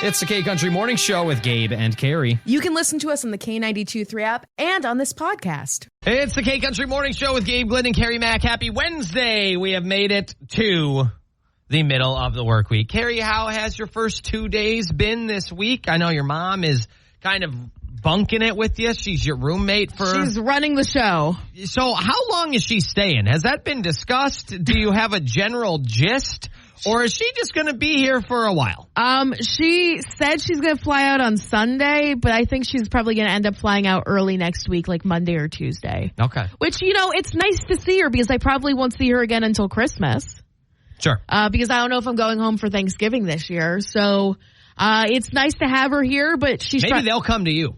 It's the K-Country Morning Show with Gabe and Kerri. You can listen to us on the K92.3 app and on this podcast. It's the K-Country Morning Show with Gabe, Glenn, and Kerri Mack. Happy Wednesday. We have made it to the middle of the work week. Kerri, how has your first 2 days been this week? I know your mom is kind of bunking it with you. She's your roommate for... She's running the show. So how long is she staying? Has that been discussed? Do you have a general gist? Or is she just going to be here for a while? She said she's going to fly out on Sunday, but I think she's probably going to end up flying out early next week, like Monday or Tuesday. Okay. Which, you know, it's nice to see her because I probably won't see her again until Christmas. Sure. Because I don't know if I'm going home for Thanksgiving this year. So it's nice to have her here, but she's... Maybe they'll come to you.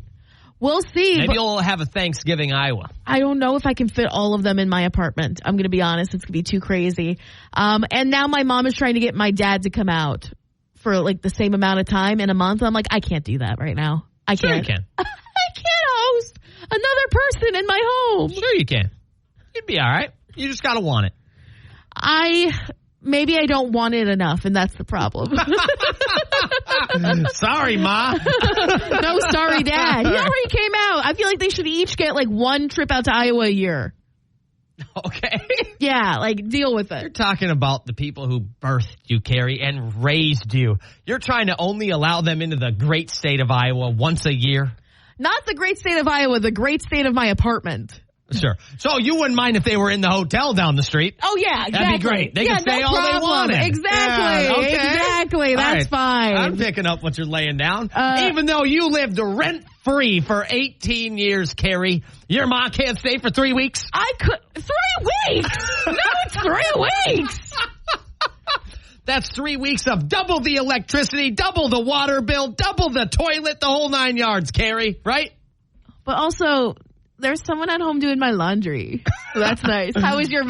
We'll see. Maybe you'll have a Thanksgiving Iowa. I don't know if I can fit all of them in my apartment. I'm going to be honest. It's going to be too crazy. And now my mom is trying to get my dad to come out for like the same amount of time in a month. I'm like, I can't do that right now. I can't. Sure you can. I can't host another person in my home. Sure you can. You'd be all right. You just got to want it. Maybe I don't want it enough, and that's the problem. Sorry, Ma. No, sorry, Dad. He already came out. I feel like they should each get like one trip out to Iowa a year. Okay. Yeah, like deal with it. You're talking about the people who birthed you, Kerri, and raised you. You're trying to only allow them into the great state of Iowa once a year? Not the great state of Iowa, the great state of my apartment. Sure. So you wouldn't mind if they were in the hotel down the street? Oh, yeah, exactly. That'd be great. They can stay all they wanted. Exactly. Yeah, okay. Exactly. That's fine. I'm picking up what you're laying down. Even though you lived rent-free for 18 years, Kerri, your mom can't stay for 3 weeks? I could. 3 weeks? No, it's 3 weeks. That's 3 weeks of double the electricity, double the water bill, double the toilet, the whole 9 yards, Kerri, right? But also... There's someone at home doing my laundry. So that's nice. How was your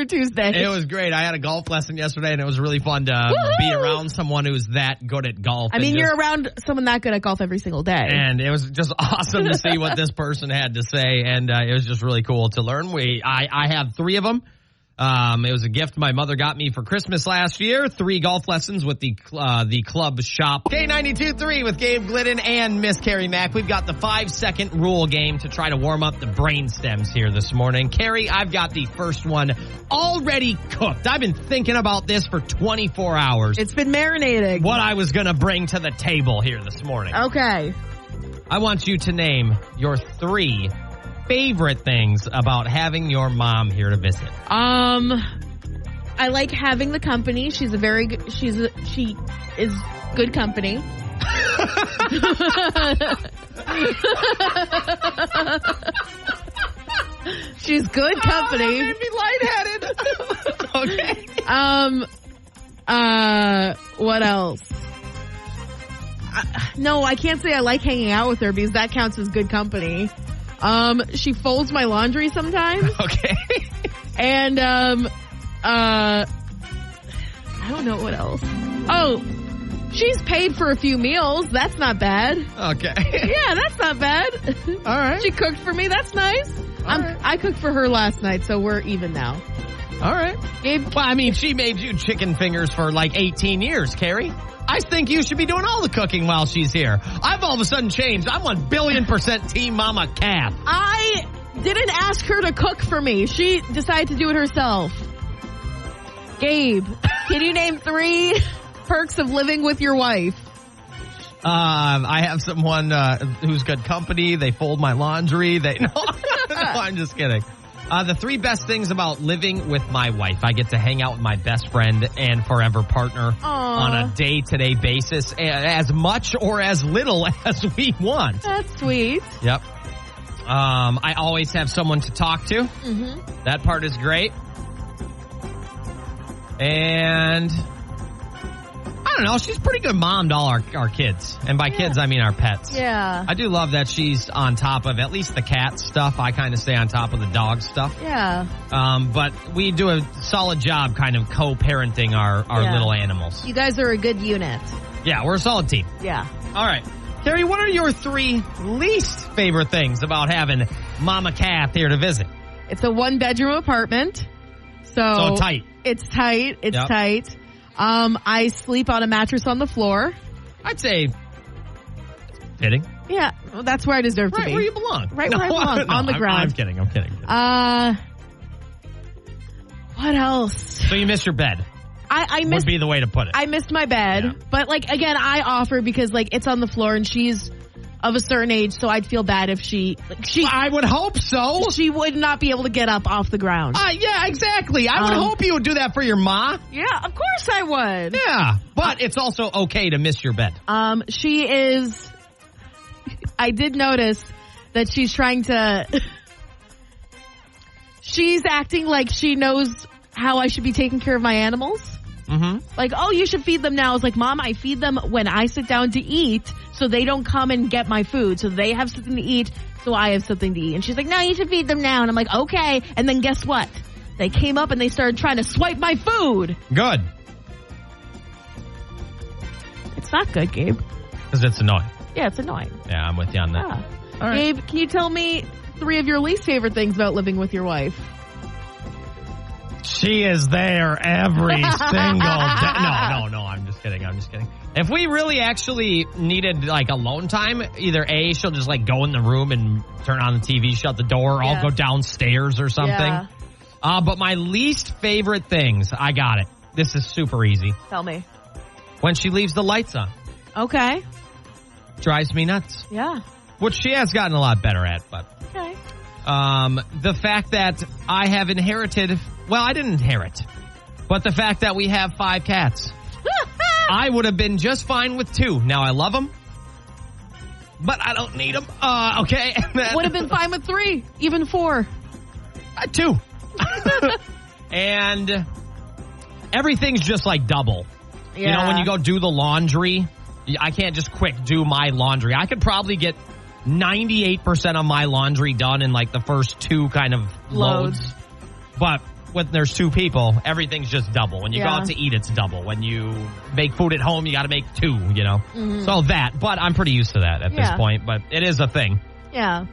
Tuesday? It was great. I had a golf lesson yesterday, and it was really fun to be around someone who's that good at golf. I mean, you're around someone that good at golf every single day. And it was just awesome to see what this person had to say, and it was just really cool to learn. I have 3 of them. It was a gift my mother got me for Christmas last year. 3 golf lessons with the club shop. K92.3 with Gabe Glidden and Miss Kerri Mack. We've got the 5-second rule game to try to warm up the brain stems here this morning. Kerri, I've got the first one already cooked. I've been thinking about this for 24 hours. It's been marinating. What I was going to bring to the table here this morning. Okay. I want you to name your 3 favorite things about having your mom here to visit. I like having the company. She is good company. She's good company. Oh, that made me lightheaded. Okay. What else? No, I can't say I like hanging out with her because that counts as good company. She folds my laundry sometimes. Okay. And, I don't know what else. Oh, she's paid for a few meals. That's not bad. Okay. Yeah, that's not bad. All right. She cooked for me. That's nice. Right. I cooked for her last night, so we're even now. All right. Gabe, well, I mean, she made you chicken fingers for like 18 years, Kerri. I think you should be doing all the cooking while she's here. I've all of a sudden changed. I'm 1,000,000,000% Team Mama Calf. I didn't ask her to cook for me. She decided to do it herself. Gabe, can you name 3 perks of living with your wife? I have someone who's good company. They fold my laundry. No, I'm just kidding. The 3 best things about living with my wife. I get to hang out with my best friend and forever partner on a day-to-day basis, as much or as little as we want. That's sweet. Yep. I always have someone to talk to. Mm-hmm. That part is great. And I don't know. She's a pretty good mom to all our kids. And by kids, I mean our pets. Yeah. I do love that she's on top of at least the cat stuff. I kind of stay on top of the dog stuff. Yeah. But we do a solid job kind of co-parenting our little animals. You guys are a good unit. Yeah, we're a solid team. Yeah. All right. Kerri, what are your 3 least favorite things about having Mama Kath here to visit? It's a 1-bedroom apartment. So tight. It's tight. It's tight. I sleep on a mattress on the floor. I'd say fitting. Yeah, well, that's where I deserve to Right be. where you belong. Right where I belong, on the ground. I'm kidding. What else? So you miss your bed. I miss would be the way to put it. I missed my bed, but like again, I offer because like it's on the floor and she's of a certain age, so I'd feel bad if she. I would hope so. She would not be able to get up off the ground. Yeah, exactly. I would hope you would do that for your ma. Yeah, of course I would. Yeah, but it's also okay to miss your bed. She is. I did notice that she's trying to. She's acting like she knows how I should be taking care of my animals. Mm-hmm. Like, oh, you should feed them now. I was like, Mom, I feed them when I sit down to eat so they don't come and get my food. So they have something to eat, so I have something to eat. And she's like, no, you should feed them now. And I'm like, okay. And then guess what? They came up and they started trying to swipe my food. Good. It's not good, Gabe. Because it's annoying. Yeah, it's annoying. Yeah, I'm with you on that. Yeah. All right. Gabe, can you tell me 3 of your least favorite things about living with your wife? She is there every single day. No, I'm just kidding. If we really actually needed like alone time, either A, she'll just like go in the room and turn on the TV, shut the door, I'll go downstairs or something. Yeah. But my least favorite things, I got it. This is super easy. Tell me. When she leaves the lights on. Okay. Drives me nuts. Yeah. Which she has gotten a lot better at, but. Okay. The fact that I have inherited, well, I didn't inherit, but the fact that we have 5 cats. I would have been just fine with 2. Now I love them, but I don't need them. Okay. Would have been fine with 3, even 4. 2. And everything's just like double. Yeah. You know, when you go do the laundry, I can't just quick do my laundry. I could probably get 98% of my laundry done in like the first 2 kind of loads. But when there's 2 people, everything's just double. When you go out to eat, it's double. When you make food at home, you got to make 2, you know. Mm-hmm. So that, but I'm pretty used to that at this point. But it is a thing. Yeah.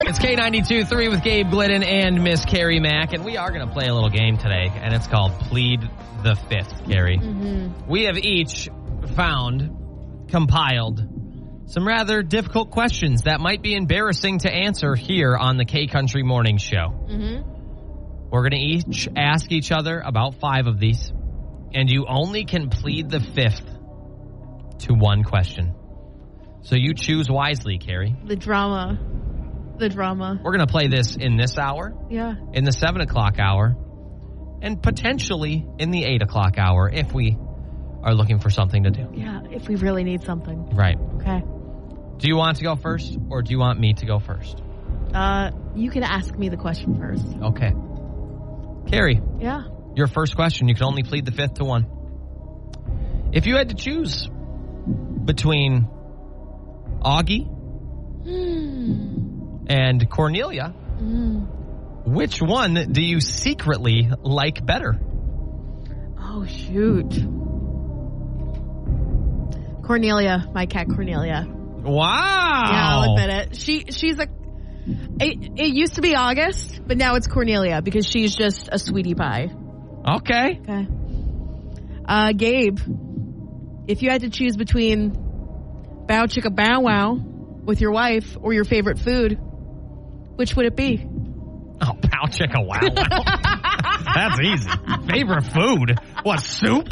It's K92.3 with Gabe Glidden and Miss Kerri Mack. And we are going to play a little game today. And it's called Plead the Fifth, Kerri. Mm-hmm. We have each compiled some rather difficult questions that might be embarrassing to answer here on the K Country Morning Show. Mm-hmm. We're going to each ask each other about 5 of these, and you only can plead the 5th to one question. So you choose wisely, Kerri. The drama. We're going to play this in this hour, in the 7 o'clock hour, and potentially in the 8 o'clock hour if we are looking for something to do. Yeah, if we really need something. Right. Okay. Do you want to go first, or do you want me to go first? You can ask me the question first. Okay. Kerri. Yeah. Your first question, you can only plead the 5th to one. If you had to choose between Augie and Cornelia, which one do you secretly like better? Oh, shoot. Cornelia, my cat Cornelia. Wow. Yeah, I'll admit it. She's a... It used to be August, but now it's Cornelia because she's just a sweetie pie. Okay. Gabe, if you had to choose between Bow Chicka Bow Wow with your wife or your favorite food, which would it be? Oh, Bow Chicka Wow Wow. That's easy. Favorite food? What, soup?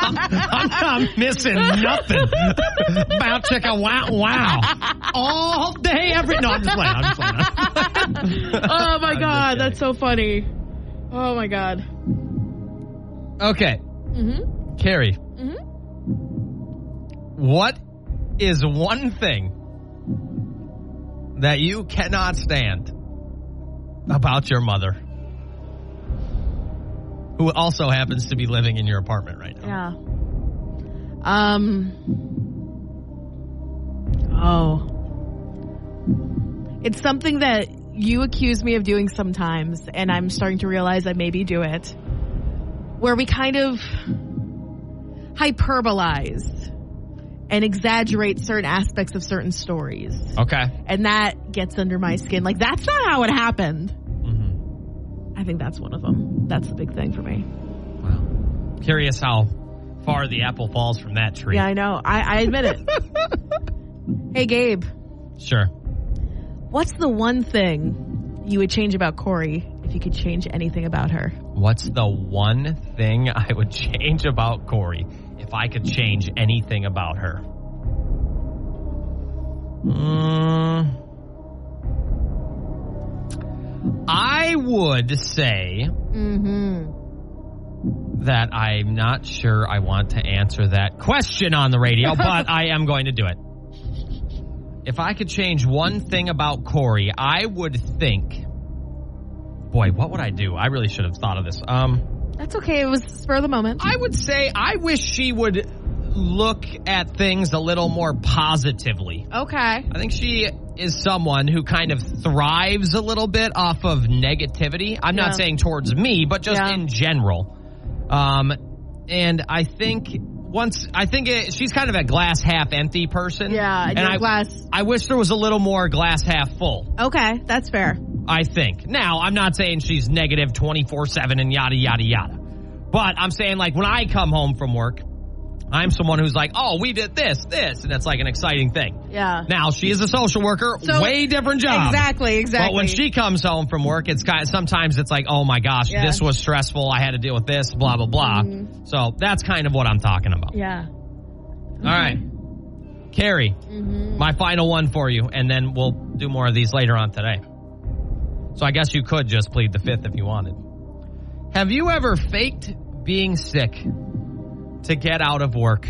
I'm not missing nothing. Bow Chicka Wow Wow. All day, every... No, I'm just playing. Oh, my God. That's so funny. Oh, my God. Okay. Mm-hmm. Kerri. Mm-hmm. What is one thing that you cannot stand about your mother, who also happens to be living in your apartment right now? Yeah. It's something that you accuse me of doing sometimes, and I'm starting to realize I maybe do it, where we kind of hyperbolize and exaggerate certain aspects of certain stories. Okay. And that gets under my skin. Like, that's not how it happened. Mm-hmm. I think that's one of them. That's the big thing for me. Wow. Curious how far the apple falls from that tree. Yeah, I know. I admit it. Hey, Gabe. Sure. What's the one thing you would change about Corey if you could change anything about her? What's the one thing I would change about Corey if I could change anything about her? I would say that I'm not sure I want to answer that question on the radio, but I am going to do it. If I could change one thing about Corey, I would think, boy, what would I do? I really should have thought of this. That's okay. It was spur of the moment. I would say I wish she would look at things a little more positively. Okay. I think she is someone who kind of thrives a little bit off of negativity. I'm not saying towards me, but just in general. And I think she's kind of a glass half empty person. Yeah, and glass. I wish there was a little more glass half full. Okay, that's fair. I think. Now, I'm not saying she's negative 24/7 and yada, yada, yada. But I'm saying, like, when I come home from work, I'm someone who's like, oh, we did this, and it's like an exciting thing. Yeah. Now, she is a social worker, way different job. Exactly. But when she comes home from work, it's sometimes it's like, oh my gosh, this was stressful. I had to deal with this, blah, blah, blah. So that's kind of what I'm talking about. Yeah. All right. Kerri, my final one for you, and then we'll do more of these later on today. So I guess you could just plead the fifth if you wanted. Have you ever faked being sick to get out of work?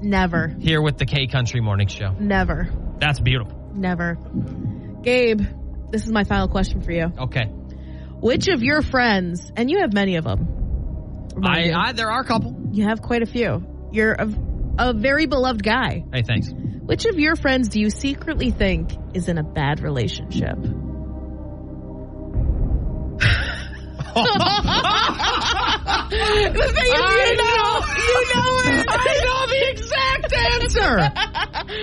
Never. Here with the K Country Morning Show. Never. That's beautiful. Never. Gabe, this is my final question for you. Okay. Which of your friends, and you have many of them. There are a couple. You have quite a few. You're a very beloved guy. Hey, thanks. Which of your friends do you secretly think is in a bad relationship? The thing is, you know it. I know the exact answer.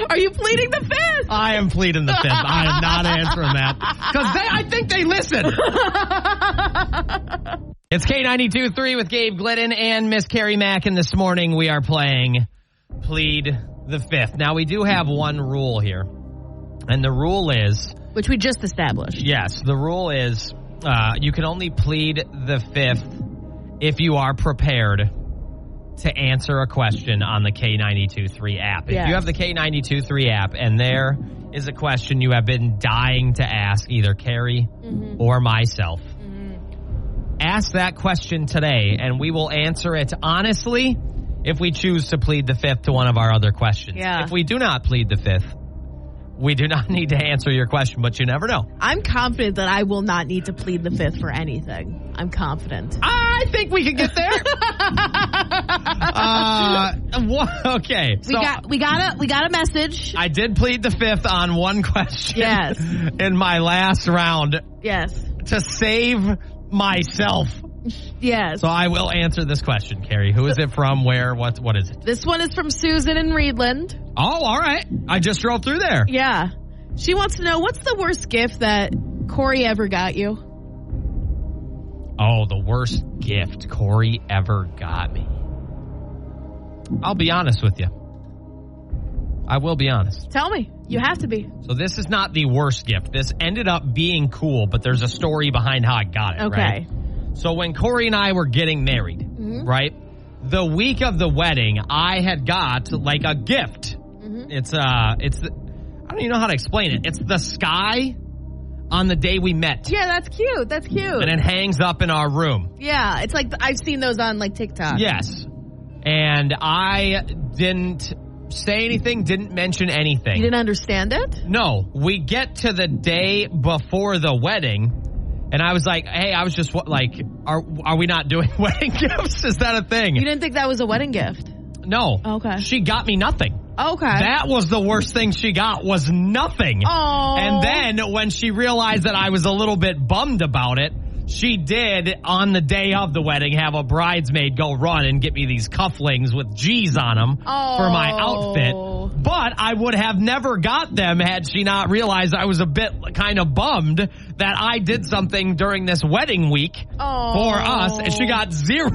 Are you pleading the fifth? I am pleading the fifth. I am not answering that. Because I think they listen. It's K92.3 with Gabe Glidden and Miss Kerri Mackin. This morning we are playing Plead the Fifth. Now we do have one rule here. And the rule is... Which we just established. Yes, the rule is... you can only plead the fifth if you are prepared to answer a question on the K92.3 app. If you have the K92.3 app and there is a question you have been dying to ask either Kerri or myself, ask that question today and we will answer it honestly if we choose to plead the fifth to one of our other questions. Yeah. If we do not plead the fifth, we do not need to answer your question, but you never know. I'm confident that I will not need to plead the fifth for anything. I'm confident. I think we can get there. Okay. We got a message. I did plead the fifth on one question. Yes. In my last round. Yes. To save myself. Yes. So I will answer this question, Kerri. Who is it from? Where? What is it? This one is from Susan in Reedland. Oh, all right. I just drove through there. Yeah. She wants to know, what's the worst gift that Corey ever got you? Oh, the worst gift Corey ever got me. I'll be honest with you. I will be honest. Tell me. You have to be. So this is not the worst gift. This ended up being cool, but there's a story behind how I got it, okay. Right? So when Corey and I were getting married, right? The week of the wedding, I had got like a gift. It's I don't even know how to explain it. It's the sky on the day we met. Yeah, that's cute. That's cute. And it hangs up in our room. Yeah, it's like I've seen those on like TikTok. Yes. And I didn't say anything, didn't mention anything. You didn't understand it? No. We get to the day before the wedding. And I was like, hey, I was just like, are we not doing wedding gifts? Is that a thing? You didn't think that was a wedding gift? No. Okay. She got me nothing. Okay. That was the worst thing she got, was nothing. Oh. And then when she realized that I was a little bit bummed about it, she did, on the day of the wedding, have a bridesmaid go run and get me these cufflinks with G's on them for my outfit. But I would have never got them had she not realized I was a bit kind of bummed that I did something during this wedding week for us, and she got 0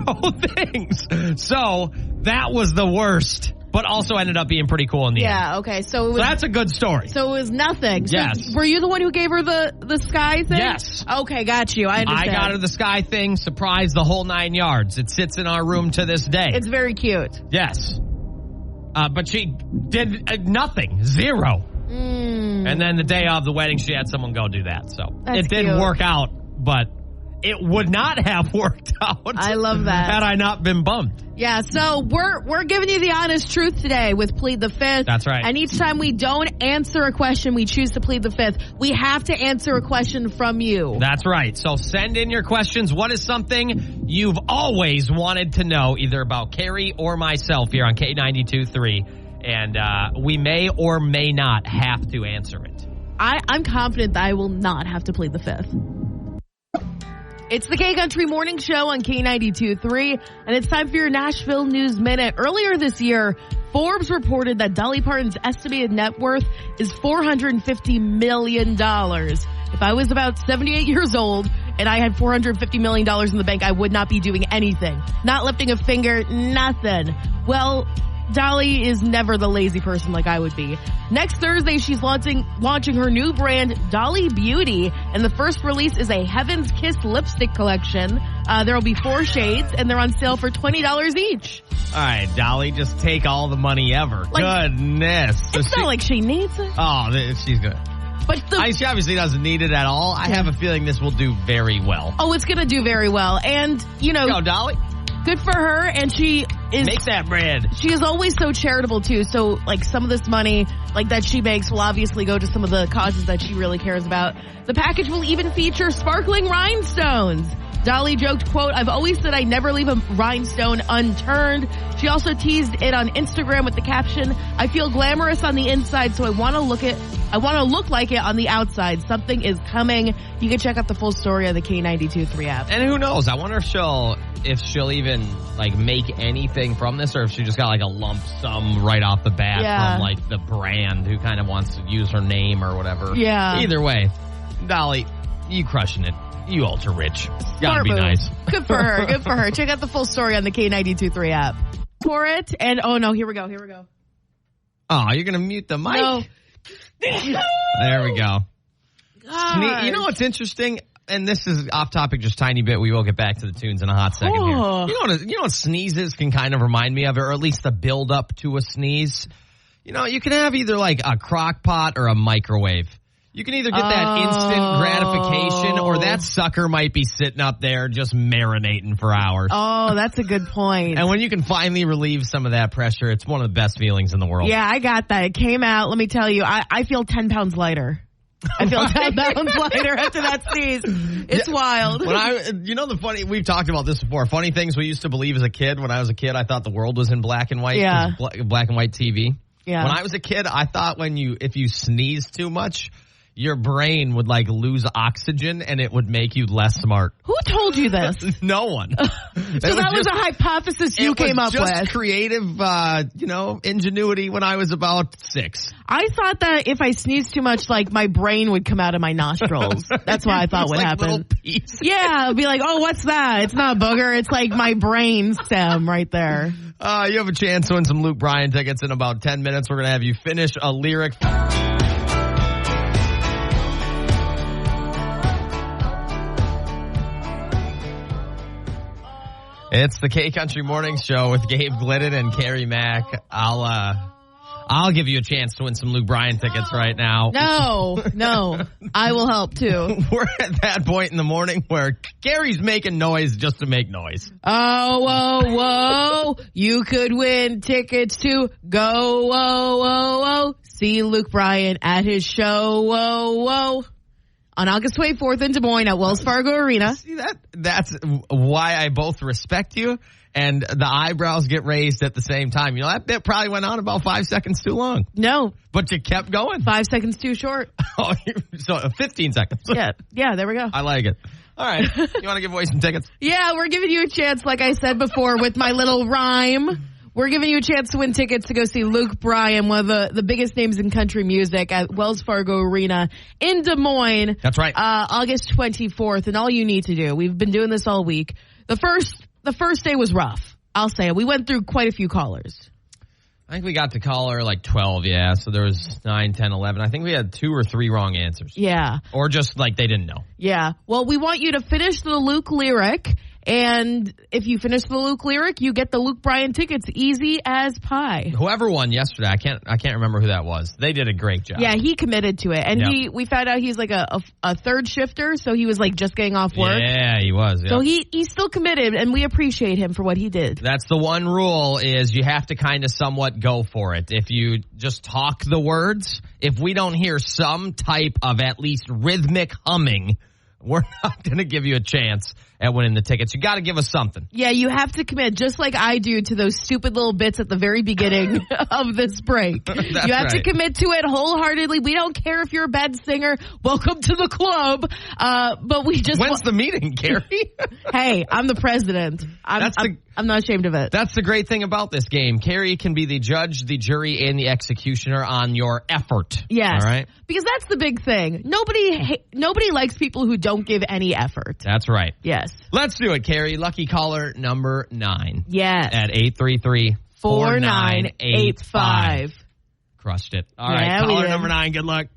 things. So that was the worst. But also ended up being pretty cool in the end. Yeah, okay. So that's a good story. So it was nothing. So yes. Were you the one who gave her the sky thing? Yes. Okay, got you. I understand. I got her the sky thing, surprised the whole 9 yards. It sits in our room to this day. It's very cute. Yes. But she did nothing. 0. And then the day of the wedding, she had someone go do that. So it didn't work out, but it would not have worked out. I love that. Had I not been bummed. Yeah, so we're giving you the honest truth today with Plead the Fifth. That's right. And each time we don't answer a question, we choose to plead the fifth. We have to answer a question from you. That's right. So send in your questions. What is something you've always wanted to know, either about Kerri or myself here on K92.3? And we may or may not have to answer it. I'm confident that I will not have to plead the fifth. It's the K-Country Morning Show on K92.3, and it's time for your Nashville News Minute. Earlier this year, Forbes reported that Dolly Parton's estimated net worth is $450 million. If I was about 78 years old and I had $450 million in the bank, I would not be doing anything. Not lifting a finger, nothing. Well, Dolly is never the lazy person like I would be. Next Thursday, she's launching her new brand, Dolly Beauty, and the first release is a Heaven's Kiss lipstick collection. There will be 4 shades, and they're on sale for $20 each. All right, Dolly, just take all the money ever. Goodness. It's not like she needs it. Oh, she's good. But she obviously doesn't need it at all. I have a feeling this will do very well. Oh, it's going to do very well. And, Go, Dolly. Good for her, and she is... Make that bread. She is always so charitable, too, so, some of this money, that she makes will obviously go to some of the causes that she really cares about. The package will even feature sparkling rhinestones. Dolly joked, quote, "I've always said I never leave a rhinestone unturned." She also teased it on Instagram with the caption, "I feel glamorous on the inside, so I want to look like it on the outside. Something is coming." You can check out the full story on the K92.3 app. And who knows? I wonder if she'll even make anything from this, or if she just got a lump sum right off the bat from the brand who kind of wants to use her name or whatever. Yeah. Either way, Dolly, you crushing it. You ultra rich. Gotta be nice. Good for her. Good for her. Check out the full story on the K92.3 app. For it. And oh no, here we go. Oh, you're gonna mute the mic? No. There we go. You know what's interesting? And this is off topic just tiny bit. We will get back to the tunes in a hot second here. You know what sneezes can kind of remind me of, or at least the build up to a sneeze? You can have either a crock pot or a microwave. You can either get that instant gratification, or that sucker might be sitting up there just marinating for hours. Oh, that's a good point. And when you can finally relieve some of that pressure, it's one of the best feelings in the world. Yeah, I got that. It came out. Let me tell you, I feel 10 pounds lighter. I feel 10 pounds lighter after that sneeze. It's wild. We've talked about this before. Funny things we used to believe as a kid. When I was a kid, I thought the world was in black and white. Yeah. Black and white TV. Yeah. When I was a kid, I thought if you sneezed too much, your brain would lose oxygen and it would make you less smart. Who told you this? No one. So that was a hypothesis you came up with. It was just creative, ingenuity when I was about 6. I thought that if I sneezed too much, my brain would come out of my nostrils. That's what I thought would happen. Yeah, I'd be like, oh, what's that? It's not a booger. It's my brain stem right there. You have a chance to win some Luke Bryan tickets in about 10 minutes. We're going to have you finish a lyric. It's the K-Country Morning Show with Gabe Glidden and Kerri Mack. I'll give you a chance to win some Luke Bryan tickets right now. No. I will help too. We're at that point in the morning where Kerri's making noise just to make noise. Oh, whoa. You could win tickets to go, whoa. See Luke Bryan at his show, whoa. On August 24th in Des Moines at Wells Fargo Arena. See that? That's why I both respect you and the eyebrows get raised at the same time. That bit probably went on about 5 seconds too long. No. But you kept going. 5 seconds too short. So 15 seconds. Yeah, there we go. I like it. All right. You want to give away some tickets? Yeah, we're giving you a chance, like I said before, with my little rhyme. We're giving you a chance to win tickets to go see Luke Bryan, one of the biggest names in country music, at Wells Fargo Arena in Des Moines. That's right. August 24th. And all you need to do, we've been doing this all week. The first day was rough. I'll say it. We went through quite a few callers. I think we got to caller like 12, yeah. So there was 9, 10, 11. I think we had 2 or 3 wrong answers. Yeah. Or just like they didn't know. Yeah. Well, we want you to finish the Luke lyric. And if you finish the Luke lyric, you get the Luke Bryan tickets, easy as pie. Whoever won yesterday, I can't remember who that was. They did a great job. Yeah, he committed to it. And we found out he's like a third shifter, so he was like just getting off work. Yeah, he was. Yep. So he's still committed, and we appreciate him for what he did. That's the one rule, is you have to kind of somewhat go for it. If you just talk the words, if we don't hear some type of at least rhythmic humming, we're not going to give you a chance at winning the tickets. You got to give us something. Yeah, you have to commit, just like I do, to those stupid little bits at the very beginning of this break. You have to commit to it wholeheartedly. We don't care if you're a bad singer. Welcome to the club. But we just... When's the meeting, Kerri? Hey, I'm the president. I'm not ashamed of it. That's the great thing about this game. Kerri can be the judge, the jury, and the executioner on your effort. Yes. All right? Because that's the big thing. Nobody likes people who don't give any effort. That's right. Yes. Let's do it, Kerri. Lucky caller number 9. Yes. At 833-4985. Crushed it. All right, caller number 9. Good luck.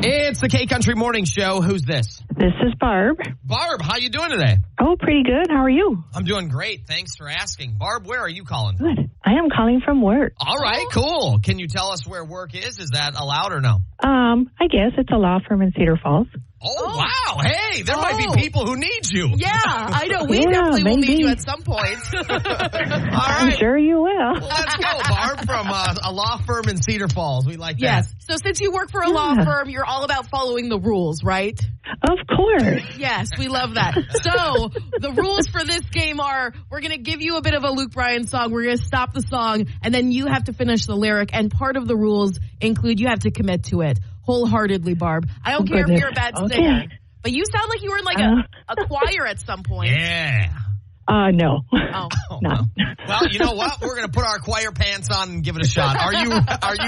It's the K-Country Morning Show. Who's this? This is Barb. Barb, how you doing today? Oh, pretty good. How are you? I'm doing great. Thanks for asking. Barb, where are you calling from? Good. I am calling from work. All right, cool. Can you tell us where work is? Is that allowed or no? I guess it's a law firm in Cedar Falls. Oh, wow. Hey, there might be people who need you. Yeah, I know. We definitely will need you at some point. All right. I'm sure you will. Well, let's go, Barb, from a law firm in Cedar Falls. We like that. Yes. So since you work for a law firm, you're all about following the rules, right? Of course. Yes, we love that. So the rules for this game are, we're going to give you a bit of a Luke Bryan song. We're going to stop the song, and then you have to finish the lyric. And part of the rules include you have to commit to it wholeheartedly, Barb. I don't care if you're a bad singer, but you sound like you were in like a choir at some point. Yeah. No. Oh. No. Well, you know what? We're going to put our choir pants on and give it a shot. Are you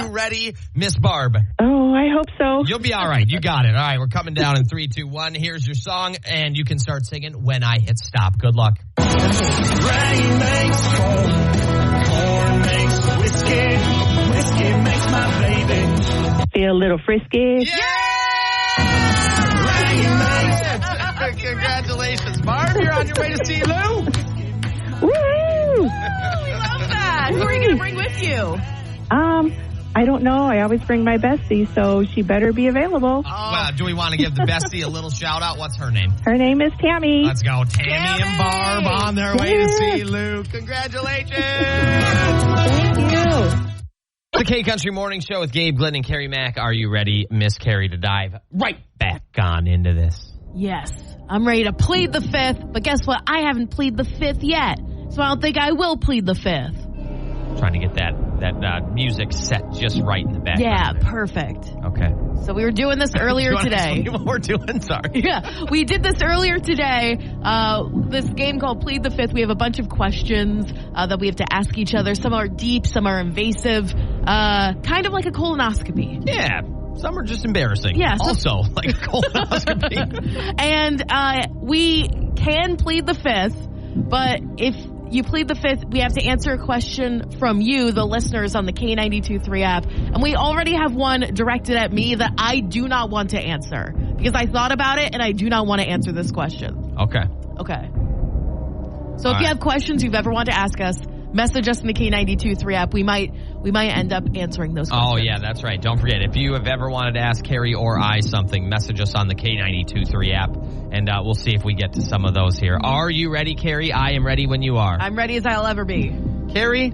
ready, Miss Barb? Oh, I hope so. You'll be all right. You got it. All right, we're coming down in 3, 2, 1. Here's your song, and you can start singing when I hit stop. Good luck. Rain makes corn makes whiskey, whiskey makes my baby feel a little frisky. Yeah! Congratulations, Barb. You're on your way to see Lou. Woo! We love that. Who are you going to bring with you? I don't know. I always bring my bestie, so she better be available. Well, do we want to give the bestie a little shout out? What's her name? Her name is Tammy. Let's go. Tammy and Barb on their way to see Lou. Congratulations. Thank you. The K-Country Morning Show with Gabe, Glenn, and Kerri Mack. Are you ready, Miss Kerri, to dive right back on into this? Yes. I'm ready to plead the 5th, but guess what? I haven't plead the 5th yet, so I don't think I will plead the 5th. Trying to get that music set just right in the background. Yeah, perfect. Okay. So we were doing this earlier today. Tell me what we're doing? Sorry. Yeah, we did this earlier today. This game called Plead the 5th. We have a bunch of questions that we have to ask each other. Some are deep, some are invasive, kind of like a colonoscopy. Yeah. Some are just embarrassing. Yeah. Also, like a colonoscopy. And we can plead the 5th, but if you plead the 5th, we have to answer a question from you, the listeners, on the K92.3 app. And we already have one directed at me that I do not want to answer because I thought about it and I do not want to answer this question. Okay. So if you have questions you've ever wanted to ask us, message us in the K92.3 app. We might end up answering those questions. Oh, yeah, that's right. Don't forget, if you have ever wanted to ask Kerri or I something, message us on the K92.3 app, and we'll see if we get to some of those here. Are you ready, Kerri? I am ready when you are. I'm ready as I'll ever be. Kerri,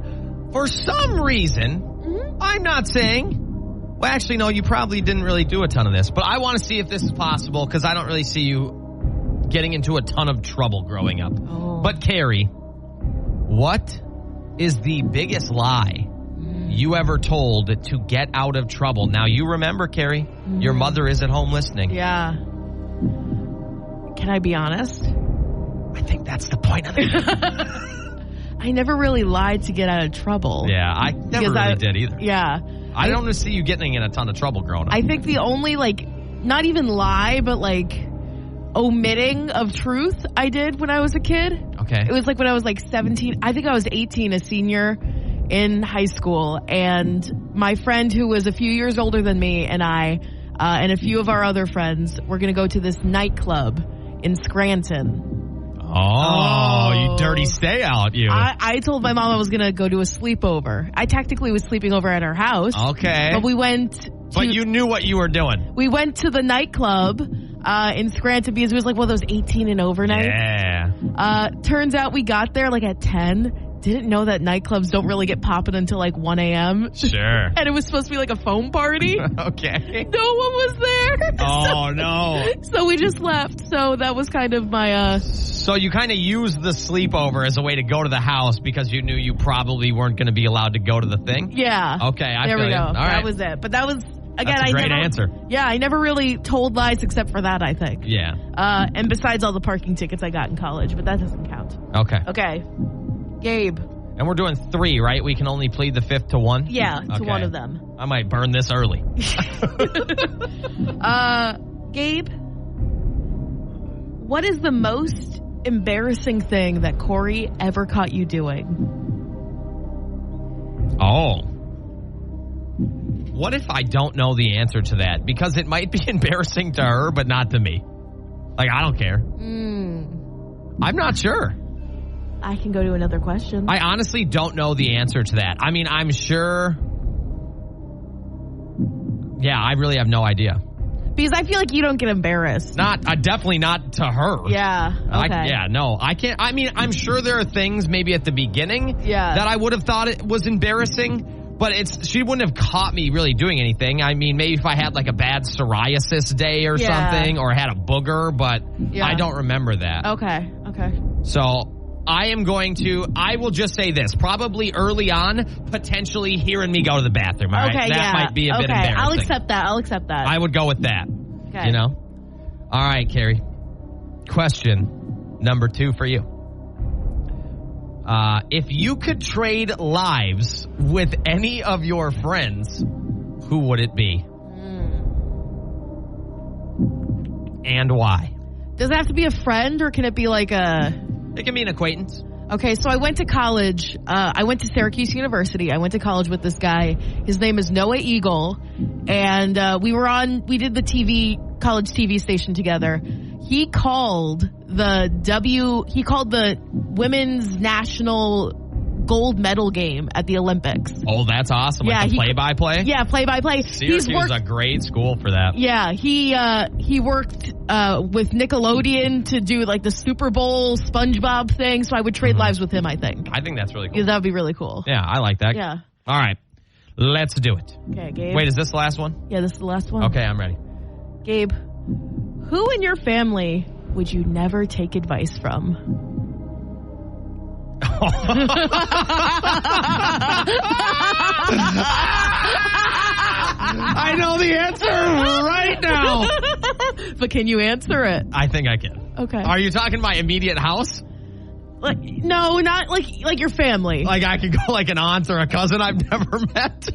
for some reason, I'm not saying... Well, actually, no, you probably didn't really do a ton of this, but I want to see if this is possible because I don't really see you getting into a ton of trouble growing up. Oh. But, Kerri, what is the biggest lie you ever told to get out of trouble? Now, you remember, Kerri, your mother is at home listening. Yeah. Can I be honest? I think that's the point of it. I never really lied to get out of trouble. Yeah, I never really did either. Yeah. I don't see you getting in a ton of trouble growing up. I think the only, like, not even lie, but, like, omitting of truth I did when I was a kid. Okay. It was, like, when I was, like, 17. I think I was 18, a senior in high school. And my friend who was a few years older than me and I and a few of our other friends were going to go to this nightclub in Scranton. Oh, you dirty stay out, you. I told my mom I was going to go to a sleepover. I technically was sleeping over at her house. Okay. But we went But you knew what you were doing. We went to the nightclub in Scranton because it was like one of those 18 and over nights. Yeah. Turns out we got there like at 10. Didn't know that nightclubs don't really get popping until like 1 a.m. Sure. And it was supposed to be like a foam party. Okay. No one was there. Oh, no. So we just left. So that was kind of my... So you kind of used the sleepover as a way to go to the house because you knew you probably weren't going to be allowed to go to the thing? Yeah. Okay, I there feel we go. you. All right. That was it. But that was... Again, That's a great answer. Yeah, I never really told lies except for that, I think. Yeah. And besides all the parking tickets I got in college, but that doesn't count. Okay. Okay. Gabe. And we're doing 3, right? We can only plead the 5th to 1? Yeah, to one of them. I might burn this early. Gabe, what is the most embarrassing thing that Corey ever caught you doing? Oh. What if I don't know the answer to that? Because it might be embarrassing to her, but not to me. Like, I don't care. I'm not sure. I can go to another question. I honestly don't know the answer to that. I mean, I'm sure. Yeah, I really have no idea. Because I feel like you don't get embarrassed. Definitely not to her. Yeah. Okay. No, I can't. I mean, I'm sure there are things maybe at the beginning that I would have thought it was embarrassing, but she wouldn't have caught me really doing anything. I mean, maybe if I had like a bad psoriasis day or something, or had a booger, but I don't remember that. Okay. So I will just say this, probably early on, potentially hearing me go to the bathroom. All right? That might be a bit embarrassing. I'll accept that. I would go with that. Okay. You know? All right, Kerri. Question number 2 for you. If you could trade lives with any of your friends, who would it be? And why? Does it have to be a friend or can it be like a... It can be an acquaintance. Okay, so I went to college. I went to Syracuse University. I went to college with this guy. His name is Noah Eagle. And we did the college TV station together. He called the women's national gold medal game at the Olympics. Oh, that's awesome. Like the play-by-play? Yeah, play-by-play. Syracuse is a great school for that. Yeah, he worked with Nickelodeon to do like the Super Bowl SpongeBob thing, so I would trade lives with him, I think. I think that's really cool. Because that would be really cool. Yeah, I like that. Yeah. All right, let's do it. Okay, Gabe. Wait, is this the last one? Yeah, this is the last one. Okay, I'm ready. Gabe, who in your family would you never take advice from? I know the answer right now. But can you answer it? I think I can. Okay. Are you talking my immediate house? Like, no, not like your family. Like I could go like an aunt or a cousin I've never met.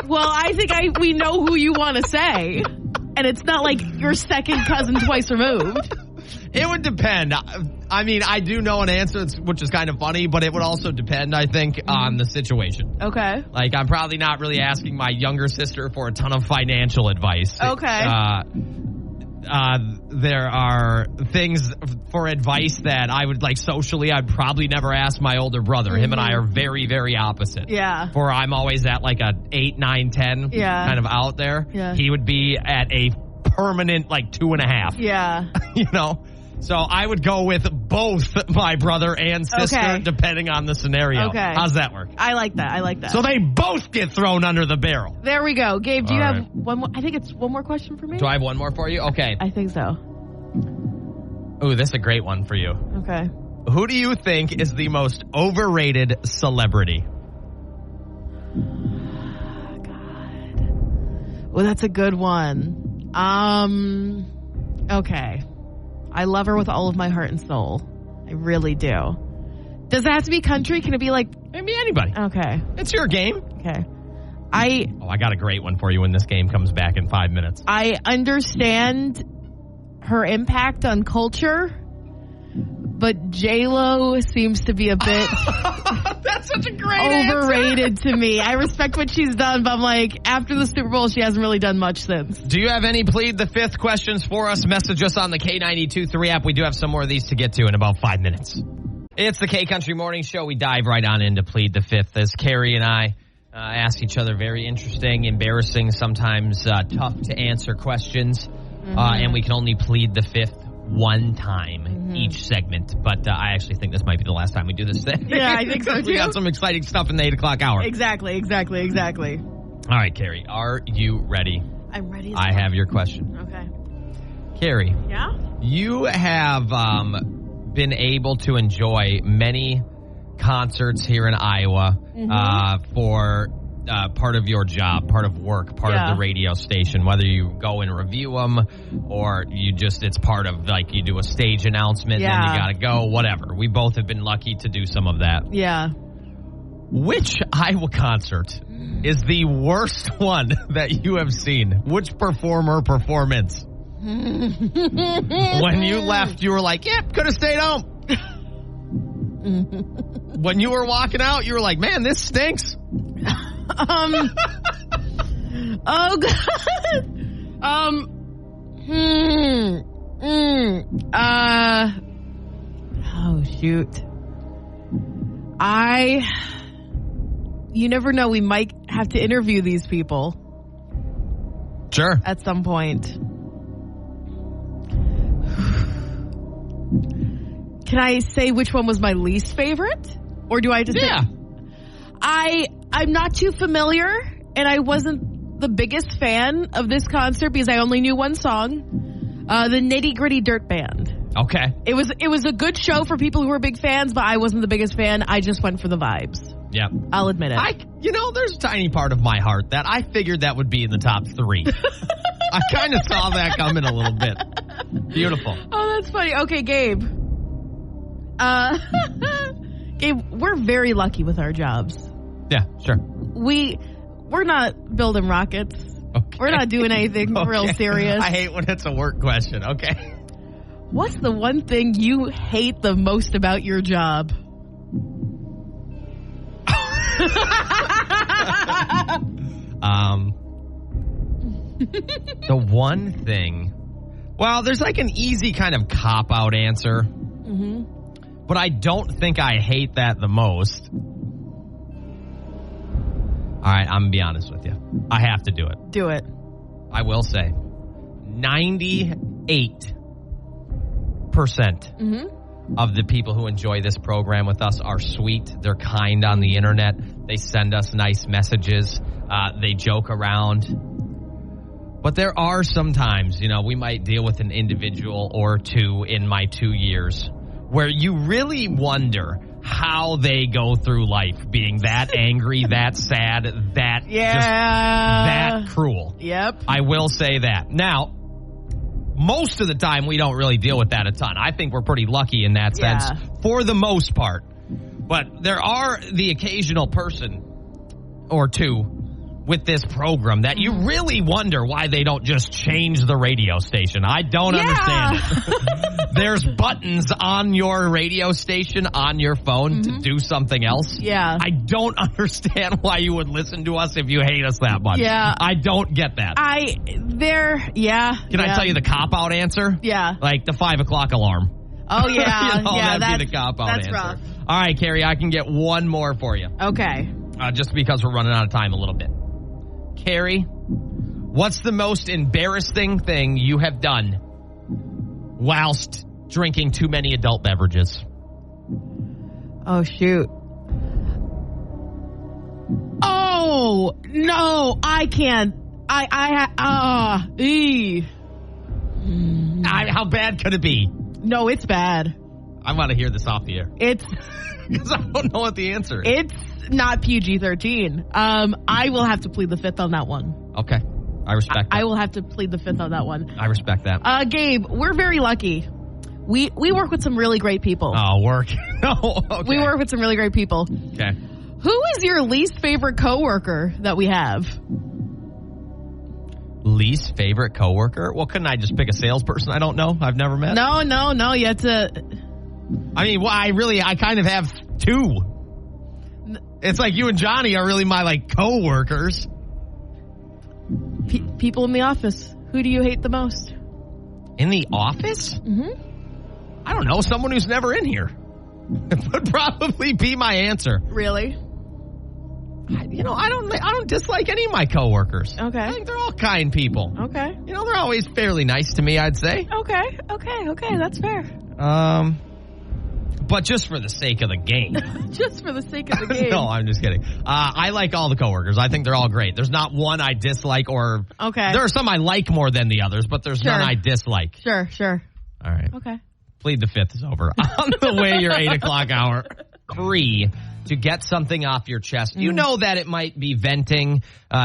Well, I think we know who you want to say. And it's not like your second cousin twice removed. It would depend. I mean, I do know an answer, which is kind of funny, but it would also depend, I think, on the situation. Okay. Like, I'm probably not really asking my younger sister for a ton of financial advice. Okay. There are things for advice that I would, like, socially, I'd probably never ask my older brother. Him and I are very, very opposite. Yeah. Where I'm always at, like, a 8, 9, 10 kind of out there. Yeah. He would be at a permanent, like, 2.5. Yeah. You know? So I would go with both my brother and sister, depending on the scenario. Okay. How's that work? I like that. So they both get thrown under the barrel. There we go. Gabe, do you All have one more? I think it's one more question for me. Do I have one more for you? Okay. I think so. Ooh, this is a great one for you. Okay. Who do you think is the most overrated celebrity? God. Well, that's a good one. Okay. I love her with all of my heart and soul. I really do. Does it have to be country? Can it be like... Maybe anybody. Okay. It's your game. Okay. I got a great one for you when this game comes back in 5 minutes. I understand her impact on culture, but J-Lo seems to be a bit That's such a great overrated answer. to me. I respect what she's done, but I'm like, after the Super Bowl, she hasn't really done much since. Do you have any Plead the Fifth questions for us? Message us on the K92.3 app. We do have some more of these to get to in about 5 minutes. It's the K Country Morning Show. We dive right on into Plead the Fifth as Kerri and I ask each other very interesting, embarrassing, sometimes tough to answer questions. And we can only plead the fifth one time each segment. But I actually think this might be the last time we do this thing. Yeah, I think so too. We got some exciting stuff in the 8 o'clock hour. Exactly. All right, Kerri, are you ready? I'm ready. I have your question. Okay. Kerri. Yeah? You have been able to enjoy many concerts here in Iowa for part of your job, part of work, part of the radio station, whether you go and review them or you just, it's part of, like, you do a stage announcement and then you got to go, whatever. We both have been lucky to do some of that. Yeah. Which Iowa concert is the worst one that you have seen? Which performance? When you left, you were like, yep, could have stayed home. When you were walking out, you were like, man, this stinks. Oh, God. Oh, shoot. You never know. We might have to interview these people. Sure. At some point. Can I say which one was my least favorite? Or do I just say... I'm not too familiar, and I wasn't the biggest fan of this concert because I only knew one song, the Nitty Gritty Dirt Band. Okay. It was a good show for people who were big fans, but I wasn't the biggest fan. I just went for the vibes. Yeah. I'll admit it. There's a tiny part of my heart that I figured that would be in the top 3. I kind of saw that coming a little bit. Beautiful. Oh, that's funny. Okay, Gabe. Gabe, we're very lucky with our jobs. Yeah, sure. We're not building rockets. Okay. We're not doing anything real serious. I hate when it's a work question. Okay. What's the one thing you hate the most about your job? The one thing. Well, there's like an easy kind of cop-out answer. But I don't think I hate that the most. All right, I'm going to be honest with you. I have to do it. Do it. I will say 98% of the people who enjoy this program with us are sweet. They're kind on the internet. They send us nice messages. They joke around. But there are some times, we might deal with an individual or two in my 2 years where you really wonder how they go through life being that angry, that sad, that just that cruel. Yep. I will say that. Now, most of the time we don't really deal with that a ton. I think we're pretty lucky in that sense for the most part. But there are the occasional person or two with this program that you really wonder why they don't just change the radio station. I don't understand it. There's buttons on your radio station on your phone to do something else. Yeah. I don't understand why you would listen to us if you hate us that much. Yeah. I don't get that. Can I tell you the cop-out answer? Yeah. Like the 5 o'clock alarm. Oh, yeah. That'd be the cop-out answer. Rough. All right, Kerri, I can get one more for you. Okay. Just because we're running out of time a little bit. Kerri, what's the most embarrassing thing you have done whilst drinking too many adult beverages? Oh, shoot. Oh, no, I can't. How bad could it be? No, it's bad. I want to hear this off the air. Because I don't know what the answer is. It's not PG-13. I will have to plead the fifth on that one. Okay. I respect that. I will have to plead the fifth on that one. I respect that. Gabe, we're very lucky. We work with some really great people. Oh, work. No, okay. We work with some really great people. Okay. Who is your least favorite coworker that we have? Least favorite coworker? Well, couldn't I just pick a salesperson I don't know? I've never met? No. You have to... I mean, well, I kind of have two. It's like you and Johnny are really my, like, coworkers. People in the office. Who do you hate the most? In the office? Mm-hmm. I don't know. Someone who's never in here. It would probably be my answer. Really? I don't dislike any of my coworkers. Okay. I think they're all kind people. Okay. They're always fairly nice to me, I'd say. Okay. That's fair. But just for the sake of the game. Just for the sake of the game. No, I'm just kidding. I like all the coworkers. I think they're all great. There's not one I dislike or... Okay. There are some I like more than the others, but there's none I dislike. Sure. All right. Okay. Plead the fifth is over. On the way, your 8 o'clock hour. Free to get something off your chest. You know that it might be venting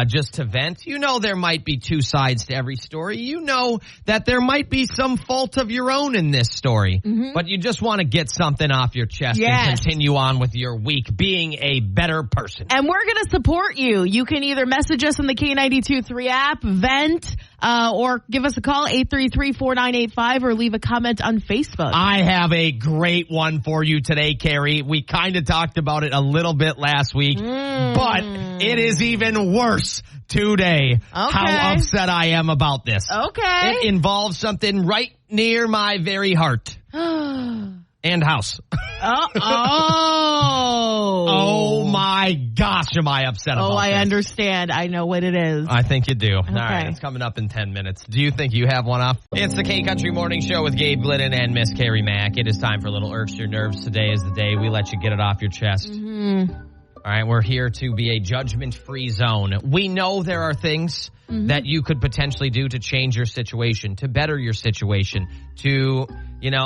just to vent. You know there might be two sides to every story. You know that there might be some fault of your own in this story. But you just want to get something off your chest and continue on with your week being a better person. And we're going to support you. You can either message us on the K92.3 app, vent, or give us a call, 833-4985, or leave a comment on Facebook. I have a great one for you today, Kerri. We kind of talked about it a little bit last week, but it is even worse today how upset I am about this. Okay. It involves something right near my very heart and house. Oh my gosh, am I upset about this. I understand. I know what it is. I think you do. Okay. All right, it's coming up in 10 minutes. Do you think you have one up? It's the K-Country Morning Show with Gabe Glidden and Miss Kerri Mack. It is time for a little Irks Your Nerves. Today is the day we let you get it off your chest. All right, we're here to be a judgment-free zone. We know there are things that you could potentially do to change your situation, to better your situation, to,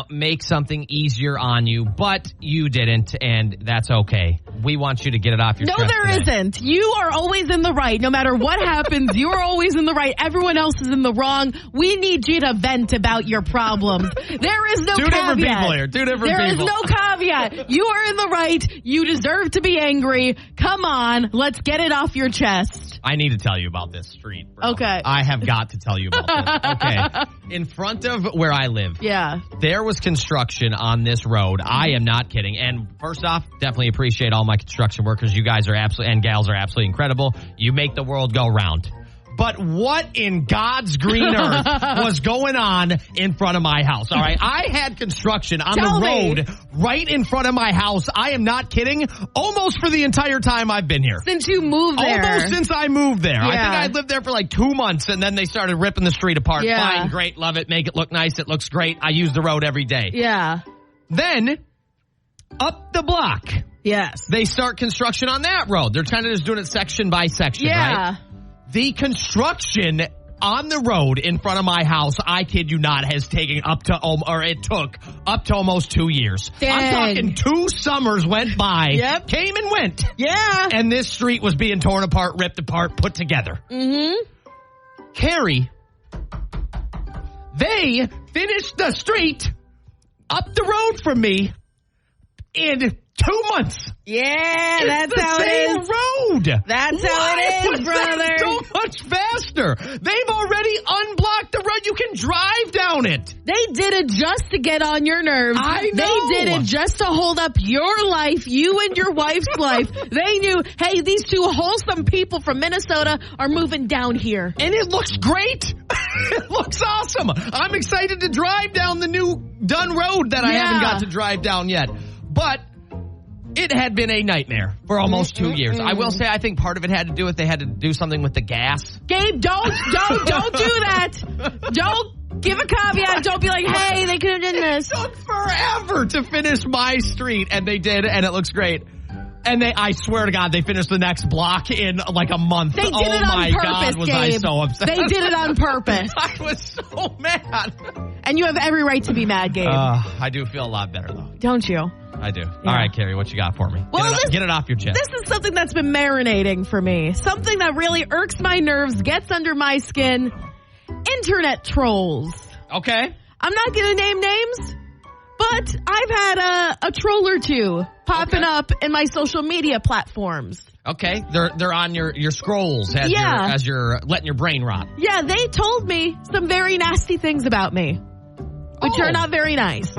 make something easier on you, but you didn't, and that's okay. We want you to get it off your chest. No, there today. isn't. You are always in the right. No matter what happens, you are always in the right. Everyone else is in the wrong. We need you to vent about your problems. There is no Two caveat. different people here. Two different There people. is no caveat. You are in the right. You deserve to be angry. Come on. Let's get it off your chest. I need to tell you about this street, bro. Okay. I have got to tell you about this. Okay. In front of where I live. Yeah. There was construction on this road. I am not kidding. And first off, definitely appreciate all my construction workers. You guys are absolutely, and gals are absolutely incredible. You make the world go round. But what in God's green earth was going on in front of my house? All right. I had construction on the road right in front of my house. I am not kidding. Almost for the entire time I've been here. Since you moved there. Almost since I moved there. Yeah. I think I lived there for like 2 months, and then they started ripping the street apart. Yeah. Fine, great, love it, make it look nice. It looks great. I use the road every day. Yeah. Then, up the block. Yes. They start construction on that road. They're kind of just doing it section by section, Yeah. right? The construction on the road in front of my house, I kid you not, has taken it took up to almost 2 years. Dang. I'm talking 2 summers went by, Yep. came and went. Yeah. And this street was being torn apart, ripped apart, put together. Kerri, they finished the street up the road from me in 2 months. Yeah, It's that's the how it same is. road. That's how it is, was brother. that so much faster? They've already unblocked the road. You can drive down it. They did it just to get on your nerves. I know. They did it just to hold up your life, you and your wife's life. They knew, hey, these two wholesome people from Minnesota are moving down here. And it looks great. It looks awesome. I'm excited to drive down the new done road that I haven't got to drive down yet. But it had been a nightmare for almost 2 years. I will say I think part of it had to do with they had to do something with the gas. Gabe, don't do that. Don't give a caveat. Don't be like, hey, they could have done this. It took forever to finish my street, and they did, and it looks great. And I swear to God, they finished the next block in like a month. They did it on my purpose, God, was Gabe. I so upset. They did it on purpose. I was so mad. And you have every right to be mad, Gabe. I do feel a lot better, though. Don't you? I do. All right, Kerri, what you got for me? Well, get it off your chest. This is something that's been marinating for me. Something that really irks my nerves, gets under my skin. Internet trolls. Okay. I'm not going to name names, But I've had a troll or two popping up in my social media platforms. Okay, they're on your scrolls as you're letting your brain rot. Yeah, they told me some very nasty things about me, which are not very nice.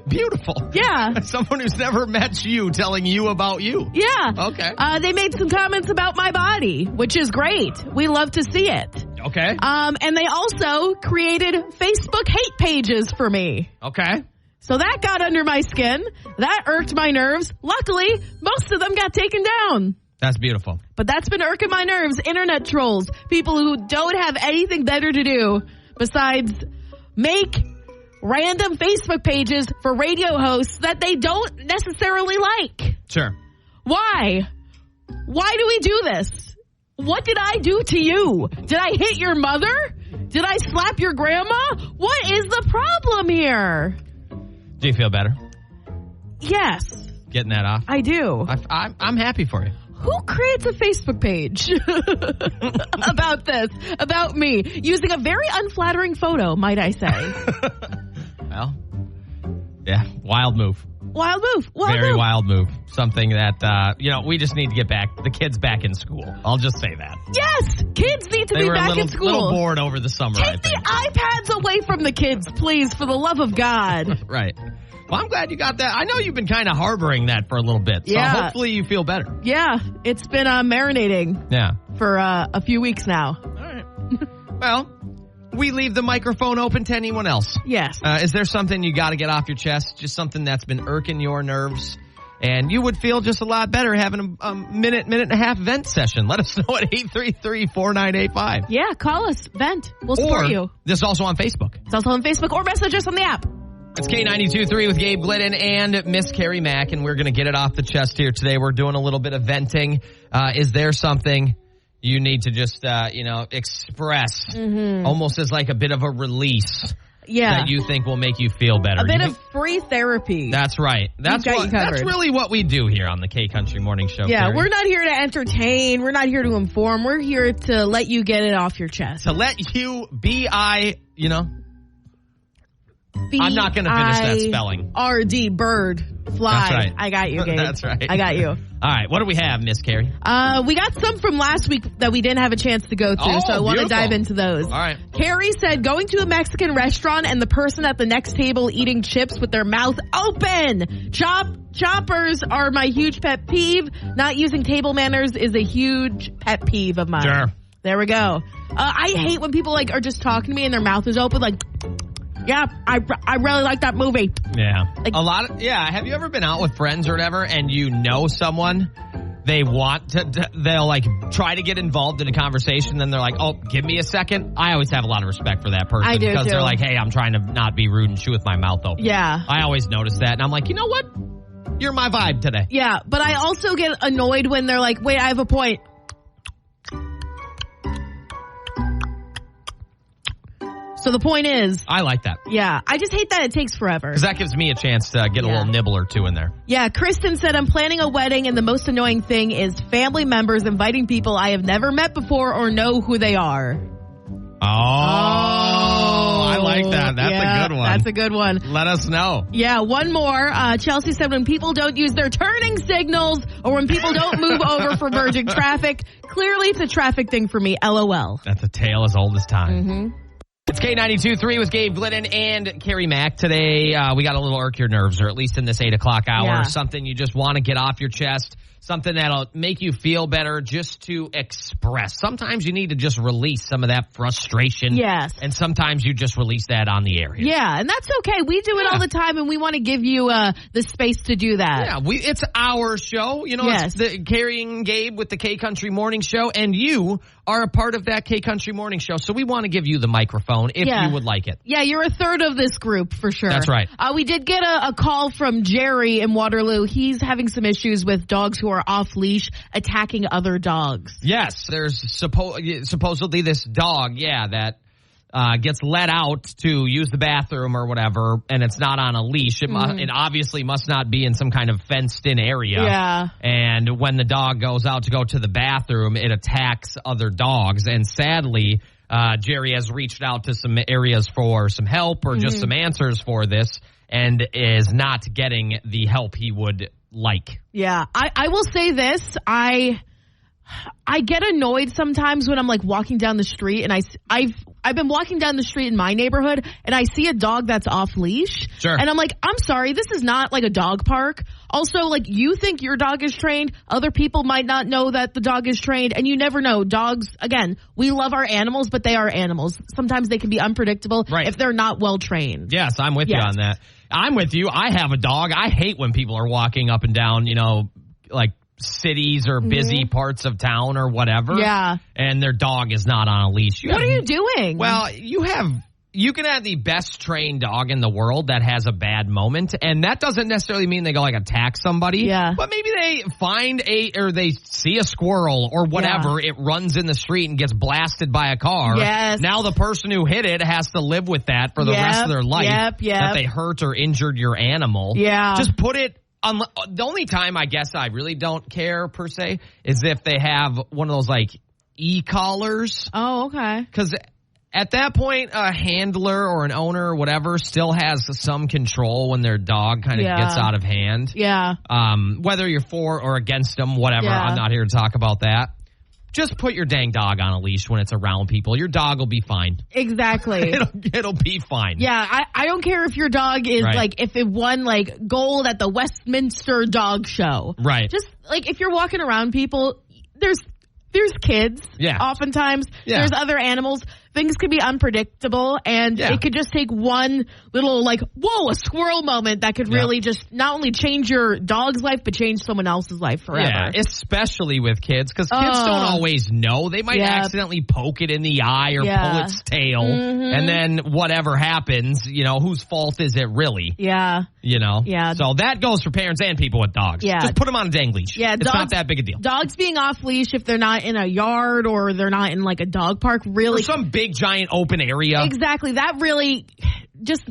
Beautiful. Yeah. Someone who's never met you telling you about you. Yeah. Okay. They made some comments about my body, which is great. We love to see it. Okay. And they also created Facebook hate pages for me. Okay. So that got under my skin. That irked my nerves. Luckily, most of them got taken down. That's beautiful. But that's been irking my nerves. Internet trolls. People who don't have anything better to do besides make random Facebook pages for radio hosts that they don't necessarily like. Sure. Why? Why do we do this? What did I do to you? Did I hit your mother? Did I slap your grandma? What is the problem here? Do you feel better? Yes. Getting that off? I do. I'm happy for you. Who creates a Facebook page about this, about me, using a very unflattering photo, might I say? Well, yeah, wild move. Wild move. Very wild move. Something that, we just need to get the kids back in school. I'll just say that. Yes, kids need to be back in school. They were a little bored over the summer, Take the iPads away from the kids, please, for the love of God. Right. Well, I'm glad you got that. I know you've been kind of harboring that for a little bit. So hopefully you feel better. Yeah, it's been marinating for a few weeks now. All right. Well, we leave the microphone open to anyone else. Yes. Is there something you got to get off your chest? Just something that's been irking your nerves? And you would feel just a lot better having a minute and a half vent session. Let us know at 833-4985. Yeah, call us. Vent. We'll support you. This is also on Facebook. It's also on Facebook, or message us on the app. It's K92.3 with Gabe Glidden and Miss Kerri Mack, and we're going to get it off the chest here today. We're doing a little bit of venting. Is there something you need to just, express almost as like a bit of a release that you think will make you feel better? A bit of free therapy. That's right. That's really what we do here on the K Country Morning Show. Yeah, Kerri. We're not here to entertain. We're not here to inform. We're here to let you get it off your chest. To let you I'm not going to finish that spelling. R-D, bird, fly. That's right. I got you, Gabe. That's right. I got you. All right. What do we have, Miss Kerri? We got some from last week that we didn't have a chance to go through, so I want to dive into those. All right. Kerri said, going to a Mexican restaurant and the person at the next table eating chips with their mouth open. Choppers are my huge pet peeve. Not using table manners is a huge pet peeve of mine. Sure. There we go. I hate when people are just talking to me and their mouth is open yeah, I really like that movie. Yeah. Have you ever been out with friends or whatever and you know someone, they'll try to get involved in a conversation, then they're like, oh, give me a second. I always have a lot of respect for that person. I do, because too. they're like, hey, I'm trying to not be rude and chew with my mouth open. Yeah. I always notice that. And I'm like, you know what? You're my vibe today. Yeah, but I also get annoyed when they're like, wait, I have a point. So the point is... I like that. Yeah. I just hate that it takes forever. Because that gives me a chance to get a little nibble or two in there. Yeah. Kristen said, I'm planning a wedding and the most annoying thing is family members inviting people I have never met before or know who they are. Oh, I like that. That's a good one. That's a good one. Let us know. Yeah, one more. Chelsea said when people don't use their turning signals or when people don't move over for merging traffic, clearly it's a traffic thing for me. LOL. That's a tale as old as time. Mm-hmm. It's K92.3 with Gabe Glidden and Kerri Mack. Today, we got a little irk your nerves, or at least in this 8 o'clock hour. Yeah. Something you just want to get off your chest. Something that'll make you feel better just to express. Sometimes you need to just release some of that frustration. Yes. And sometimes you just release that on the air here. Yeah, and that's okay. We do it all the time, and we want to give you the space to do that. Yeah, it's our show. It's the Kerri and Gabe with the K Country Morning Show, and you are a part of that K Country Morning Show. So we want to give you the microphone if you would like it. Yeah, you're a third of this group for sure. That's right. We did get a call from Jerry in Waterloo. He's having some issues with dogs who are off leash attacking other dogs. Yes, there's supposedly this dog, that gets let out to use the bathroom or whatever, and it's not on a leash. It obviously must not be in some kind of fenced-in area. Yeah. And when the dog goes out to go to the bathroom, it attacks other dogs. And sadly, Jerry has reached out to some areas for some help or just some answers for this. and is not getting the help he would like. Yeah, I will say this. I get annoyed sometimes when I'm like walking down the street and I've been walking down the street in my neighborhood and I see a dog that's off leash. Sure. And I'm like, I'm sorry, this is not like a dog park. Also, like, you think your dog is trained. Other people might not know that the dog is trained, and you never know. Dogs, again, we love our animals, but they are animals. Sometimes they can be unpredictable if they're not well trained. Yes, I'm with you on that. I'm with you. I have a dog. I hate when people are walking up and down, like cities or busy parts of town or whatever. Yeah. And their dog is not on a leash. What are you doing? Well, you can have the best trained dog in the world that has a bad moment, and that doesn't necessarily mean they go like attack somebody. Yeah. But maybe they find or they see a squirrel or whatever. Yeah. It runs in the street and gets blasted by a car. Yes. Now the person who hit it has to live with that for the rest of their life. Yep. That they hurt or injured your animal. Yeah. Just put it. The only time I guess I really don't care per se is if they have one of those like e-collars. Oh, okay. Because at that point, a handler or an owner or whatever still has some control when their dog kind of gets out of hand. Yeah. Whether you're for or against them, whatever. Yeah. I'm not here to talk about that. Just put your dang dog on a leash when it's around people. Your dog will be fine. Exactly. It'll be fine. Yeah, I don't care if your dog is like, if it won like gold at the Westminster Dog Show. Right. Just like if you're walking around people, there's kids. Yeah. Oftentimes. Yeah. There's other animals. Things could be unpredictable, and it could just take one little, like, whoa, a squirrel moment that could really just not only change your dog's life, but change someone else's life forever. Yeah, especially with kids, because kids don't always know. They might accidentally poke it in the eye or pull its tail, and then whatever happens, whose fault is it really? Yeah. Yeah. So that goes for parents and people with dogs. Yeah. Just put them on a dang leash. Yeah, it's not that big a deal. Dogs being off leash, if they're not in a yard or they're not in like a dog park, really. Or some big giant open area. Exactly. That really just,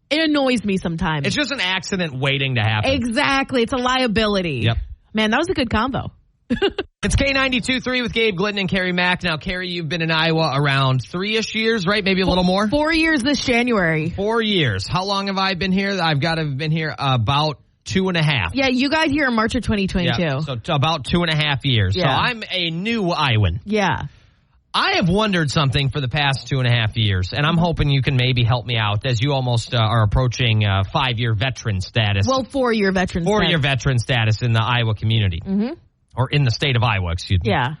it annoys me sometimes. It's just an accident waiting to happen. Exactly. It's a liability. Yep. Man, that was a good combo. It's K92.3 with Gabe Glidden and Kerri Mack. Now, Kerri, you've been in Iowa around 3-ish years, right? Maybe a little more? 4 years this January. 4 years. How long have I been here? I've got to have been here about 2.5. Yeah, you got here in March of 2022. Yeah, so about 2.5 years. Yeah. So I'm a new Iowan. Yeah. I have wondered something for the past 2.5 years, and I'm hoping you can maybe help me out as you almost are approaching 5-year veteran status. Well, 4-year veteran status. 4-year veteran status in the Iowa community. Mm-hmm. Or in the state of Iowa, excuse me. Yeah.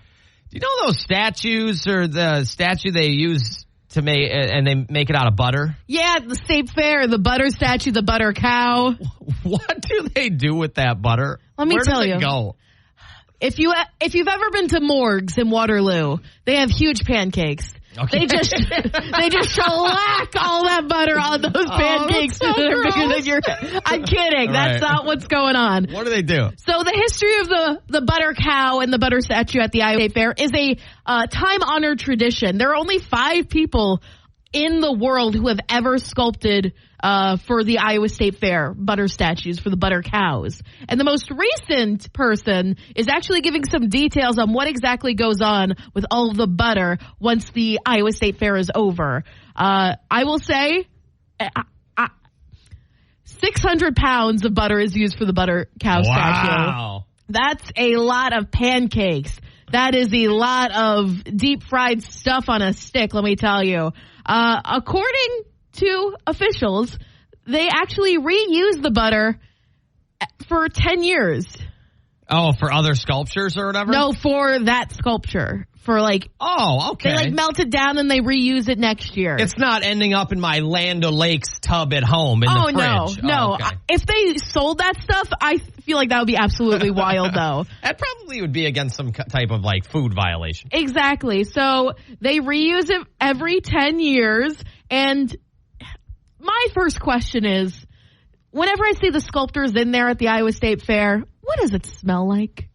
Do you know those statues or the statue they use to make, and they make it out of butter? Yeah, the state fair, the butter statue, the butter cow. What do they do with that butter? Let me tell you. Where does it go? If you've ever been to Morgues in Waterloo, they have huge pancakes. Okay. They just shellac all that butter on those pancakes that are bigger than your head. I'm kidding. That's not what's going on. What do they do? So the history of the butter cow and the butter statue at the Iowa State Fair is a time-honored tradition. There are only 5 people in the world who have ever sculpted for the Iowa State Fair butter statues for the butter cows. And the most recent person is actually giving some details on what exactly goes on with all of the butter once the Iowa State Fair is over. I will say 600 pounds of butter is used for the butter cow statue. That's a lot of pancakes. That is a lot of deep fried stuff on a stick, let me tell you. According to officials, they actually reuse the butter for 10 years. Oh, for other sculptures or whatever? No, for that sculpture. For like, oh, okay. They melt it down and they reuse it next year. It's not ending up in my Land O'Lakes tub at home in the fridge. No. Okay. If they sold that stuff, I feel like that would be absolutely wild, though. That probably would be against some type of food violation. Exactly. So they reuse it every 10 years. And my first question is, whenever I see the sculptors in there at the Iowa State Fair, what does it smell like?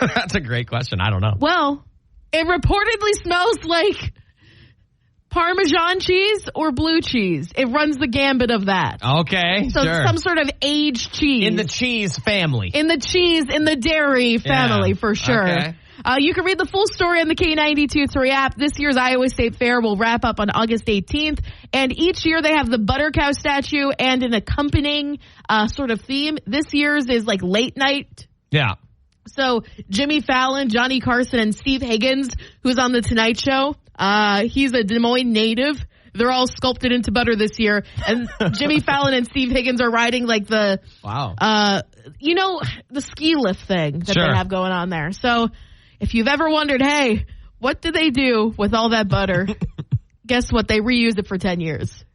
That's a great question. I don't know. Well, it reportedly smells like Parmesan cheese or blue cheese. It runs the gambit of that. Okay, so sure. Some sort of aged cheese. In the cheese family. In the dairy family, for sure. Okay. You can read the full story on the K92.3 app. This year's Iowa State Fair will wrap up on August 18th. And each year they have the butter cow statue and an accompanying sort of theme. This year's is like late night. Yeah. So Jimmy Fallon, Johnny Carson, and Steve Higgins, who's on The Tonight Show, he's a Des Moines native. They're all sculpted into butter this year. And Jimmy Fallon and Steve Higgins are riding like the, the ski lift thing that they have going on there. So if you've ever wondered, hey, what do they do with all that butter? Guess what? They reuse it for 10 years.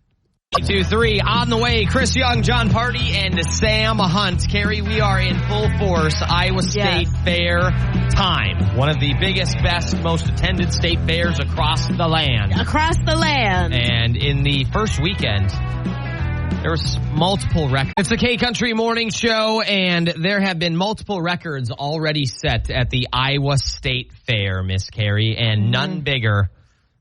2-3 on the way. Chris Young, John Party, and Sam Hunt. Kerri, we are in full force. Iowa State Fair time. One of the biggest, best, most attended state fairs across the land. Across the land. And in the first weekend, there was multiple records. It's the K-Country Morning Show, and there have been multiple records already set at the Iowa State Fair, Miss Kerri, and none bigger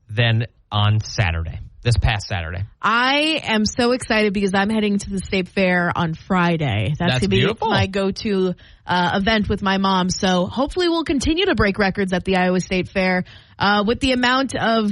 than on Saturday. This past Saturday. I am so excited because I'm heading to the State Fair on Friday. That's going to be beautiful. My go-to event with my mom. So hopefully we'll continue to break records at the Iowa State Fair with the amount of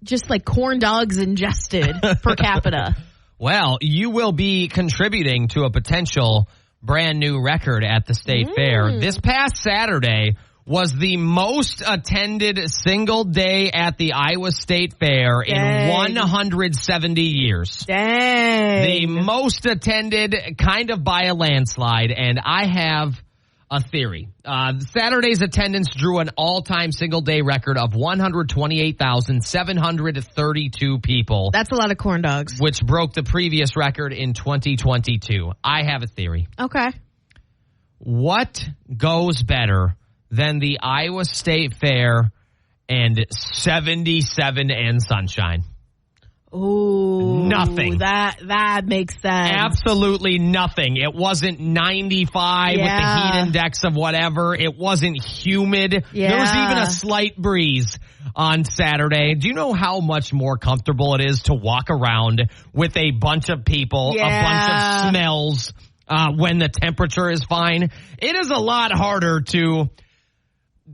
just like corn dogs ingested per capita. Well, you will be contributing to a potential brand new record at the State Fair. This past Saturday was the most attended single day at the Iowa State Fair in 170 years. Dang. The most attended kind of by a landslide, and I have a theory. Saturday's attendance drew an all-time single-day record of 128,732 people. That's a lot of corn dogs. Which broke the previous record in 2022. I have a theory. Okay. What goes better than the Iowa State Fair and 77 and sunshine? Ooh, nothing. That makes sense. Absolutely nothing. It wasn't 95 with the heat index of whatever. It wasn't humid. Yeah. There was even a slight breeze on Saturday. Do you know how much more comfortable it is to walk around with a bunch of people, a bunch of smells, when the temperature is fine? It is a lot harder to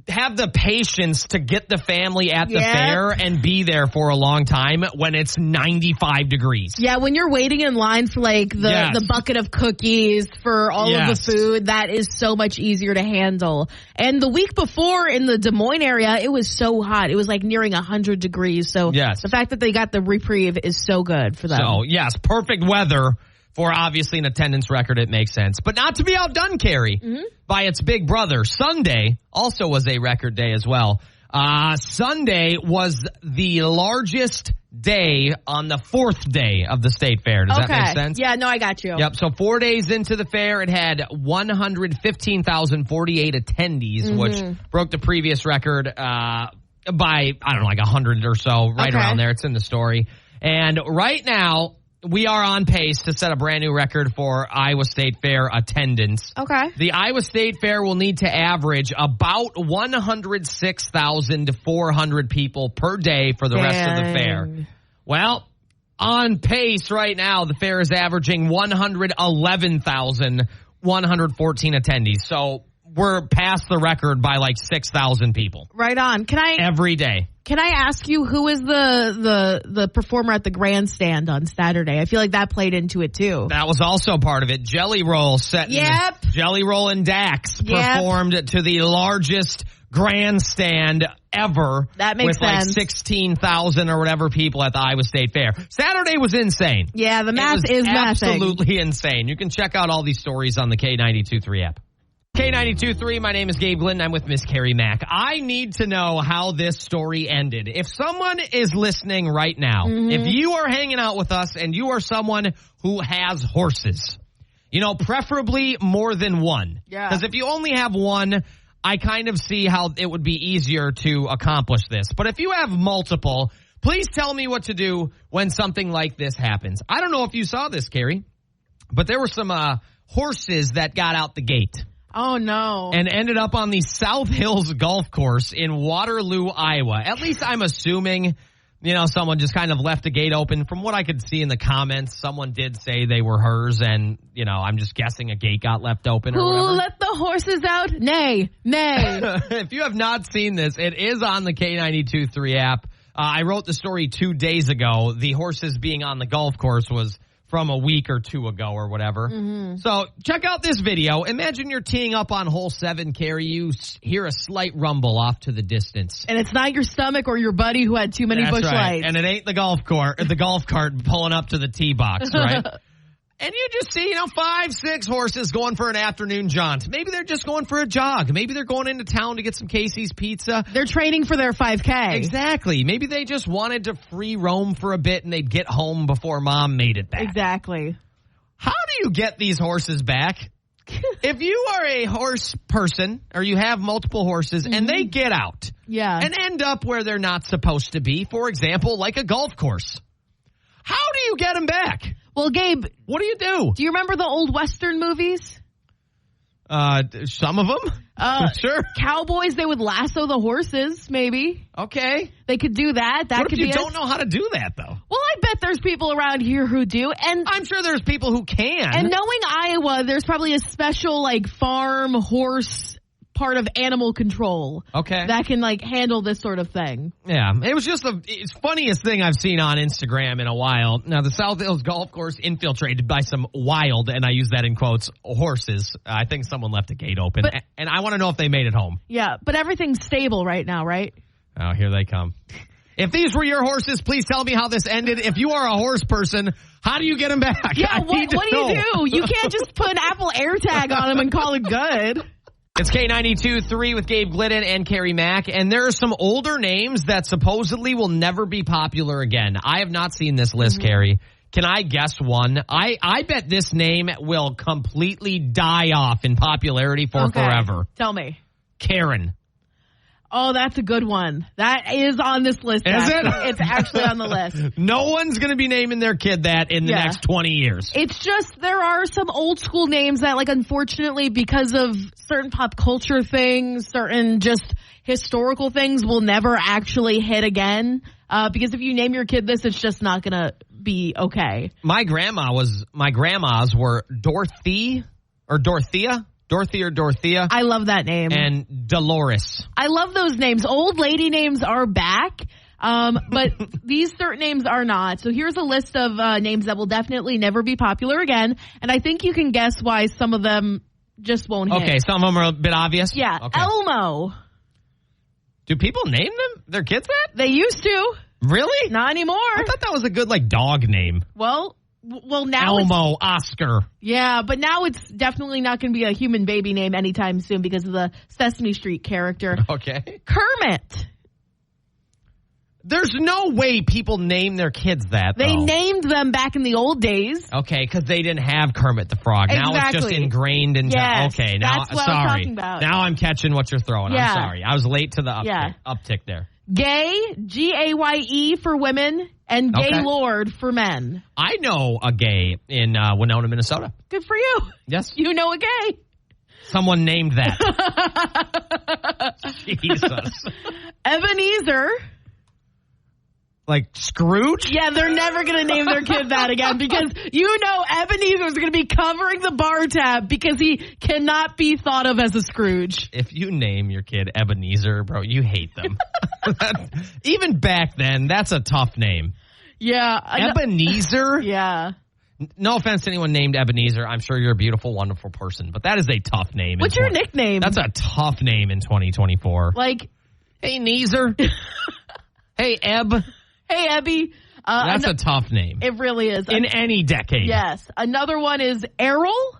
have the patience to get the family at the fair and be there for a long time when it's 95 degrees. Yeah, when you're waiting in line for like the bucket of cookies for all of the food, that is so much easier to handle. And the week before in the Des Moines area, it was so hot. It was like nearing 100 degrees. So the fact that they got the reprieve is so good for them. So, yes, perfect weather for obviously an attendance record. It makes sense. But not to be outdone, Kerri, by its big brother. Sunday also was a record day as well. Sunday was the largest day on the fourth day of the State Fair. Does that make sense? Yeah, no, I got you. Yep. So 4 days into the fair, it had 115,048 attendees, which broke the previous record by, I don't know, like 100 or so, right around there. It's in the story. And right now, we are on pace to set a brand new record for Iowa State Fair attendance. Okay. The Iowa State Fair will need to average about 106,400 people per day for the rest of the fair. Well, on pace right now, the fair is averaging 111,114 attendees. So we're past the record by like 6,000 people. Right on. Every day. Can I ask you who is the performer at the grandstand on Saturday? I feel like that played into it too. That was also part of it. Jelly Roll Jelly Roll and Dax performed to the largest grandstand ever. That makes sense. With like 16,000 or whatever people at the Iowa State Fair. Saturday was insane. Yeah, the math is mathing. Absolutely insane. You can check out all these stories on the K92.3 app. K92.3, my name is Gabe Glenn. I'm with Miss Kerri Mack. I need to know how this story ended. If someone is listening right now, if you are hanging out with us and you are someone who has horses, preferably more than one. Yeah. Because if you only have one, I kind of see how it would be easier to accomplish this. But if you have multiple, please tell me what to do when something like this happens. I don't know if you saw this, Kerri, but there were some horses that got out the gate. Oh, no. And ended up on the South Hills Golf Course in Waterloo, Iowa. At least I'm assuming someone just kind of left a gate open. From what I could see in the comments, someone did say they were hers, and, I'm just guessing a gate got left open or Who whatever. let the horses out? Nay. If you have not seen this, it is on the K92.3 app. I wrote the story 2 days ago. The horses being on the golf course was from a week or two ago or whatever. Mm-hmm. So check out this video. Imagine you're teeing up on hole 7, Kerri. You hear a slight rumble off to the distance. And it's not your stomach or your buddy who had too many bush lights. And it ain't the golf cart pulling up to the tee box, right? And you just see, 5, 6 horses going for an afternoon jaunt. Maybe they're just going for a jog. Maybe they're going into town to get some Casey's Pizza. They're training for their 5K. Exactly. Maybe they just wanted to free roam for a bit and they'd get home before mom made it back. Exactly. How do you get these horses back? If you are a horse person or you have multiple horses and they get out and end up where they're not supposed to be, for example, like a golf course, how do you get them back? Well, Gabe, what do you do? Do you remember the old Western movies? Some of them. Sure. Cowboys, they would lasso the horses, maybe. Okay. They could do that. That what could if you be don't know how to do that, though? Well, I bet there's people around here who do. And I'm sure there's people who can. And knowing Iowa, there's probably a special, farm horse part of animal control. Okay. That can, handle this sort of thing. Yeah. It was just it's funniest thing I've seen on Instagram in a while. Now, the South Hills Golf Course infiltrated by some wild, and I use that in quotes, horses. I think someone left a gate open. And I want to know if they made it home. Yeah, but everything's stable right now, right? Oh, here they come. If these were your horses, please tell me how this ended. If you are a horse person, how do you get them back? Yeah, what do you do? You can't just put an Apple AirTag on them and call it good. It's K92.3 with Gabe Glidden and Kerri Mack, and there are some older names that supposedly will never be popular again. I have not seen this list, Kerri. Can I guess one? I bet this name will completely die off in popularity for forever. Tell me. Karen. Oh, that's a good one. That is on this list. Is it? It's actually on the list. No one's going to be naming their kid that in the next 20 years. It's just there are some old school names that, unfortunately, because of certain pop culture things, certain just historical things will never actually hit again. Because if you name your kid this, it's just not going to be okay. My grandmas were Dorothy or Dorothea. Dorothy or Dorothea. I love that name. And Dolores. I love those names. Old lady names are back, but these certain names are not. So here's a list of names that will definitely never be popular again. And I think you can guess why some of them just won't hit. Okay, some of them are a bit obvious? Yeah. Okay. Elmo. Do people name their kids that? They used to. Really? Not anymore. I thought that was a good, dog name. Well, now Elmo, Oscar. Yeah, but now it's definitely not going to be a human baby name anytime soon because of the Sesame Street character. Okay. Kermit. There's no way people name their kids that, They named them back in the old days. Okay, because they didn't have Kermit the Frog. Exactly. Now it's just ingrained into... Yes, okay, now... that's what sorry. I'm talking about. Now I'm catching what you're throwing. Yeah. I'm sorry. I was late to the uptick there. Gay, Gaye for women, and Gaylord for men. I know a gay in Winona, Minnesota. Good for you. Yes. You know a gay. Someone named that. Jesus. Ebenezer. Like Scrooge? Yeah, they're never going to name their kid that again because Ebenezer is going to be covering the bar tab because he cannot be thought of as a Scrooge. If you name your kid Ebenezer, bro, you hate them. Even back then, that's a tough name. Yeah. Ebenezer? Yeah. No offense to anyone named Ebenezer. I'm sure you're a beautiful, wonderful person, but that is a tough name. What's your nickname? That's a tough name in 2024. Hey, Neezer. Hey, Eb. Hey, Ebby. That's a tough name. It really is. In any decade. Yes. Another one is Errol.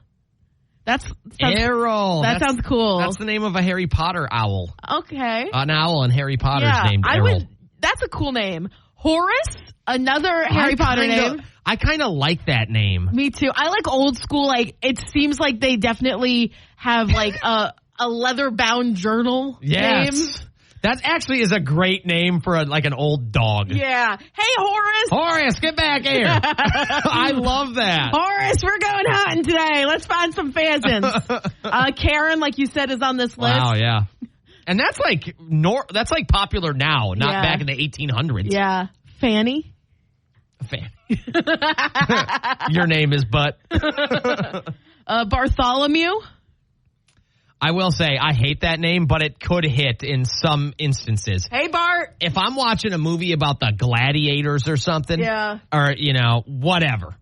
Errol. That sounds cool. That's the name of a Harry Potter owl. Okay. An owl in Harry Potter's named Errol. That's a cool name. Horace, another Harry Potter name. I kind of like that name. Me too. I like old school. It seems like they definitely have a leather-bound journal name. That actually is a great name for an old dog. Yeah. Hey, Horace. Horace, get back here. I love that. Horace, we're going hunting today. Let's find some pheasants. Karen, like you said, is on this list. Wow, yeah. And that's popular now, not back in the 1800s. Yeah. Fanny. Your name is Butt. Bartholomew. I will say I hate that name, but it could hit in some instances. Hey, Bart. If I'm watching a movie about the gladiators or something, Yeah. or, whatever,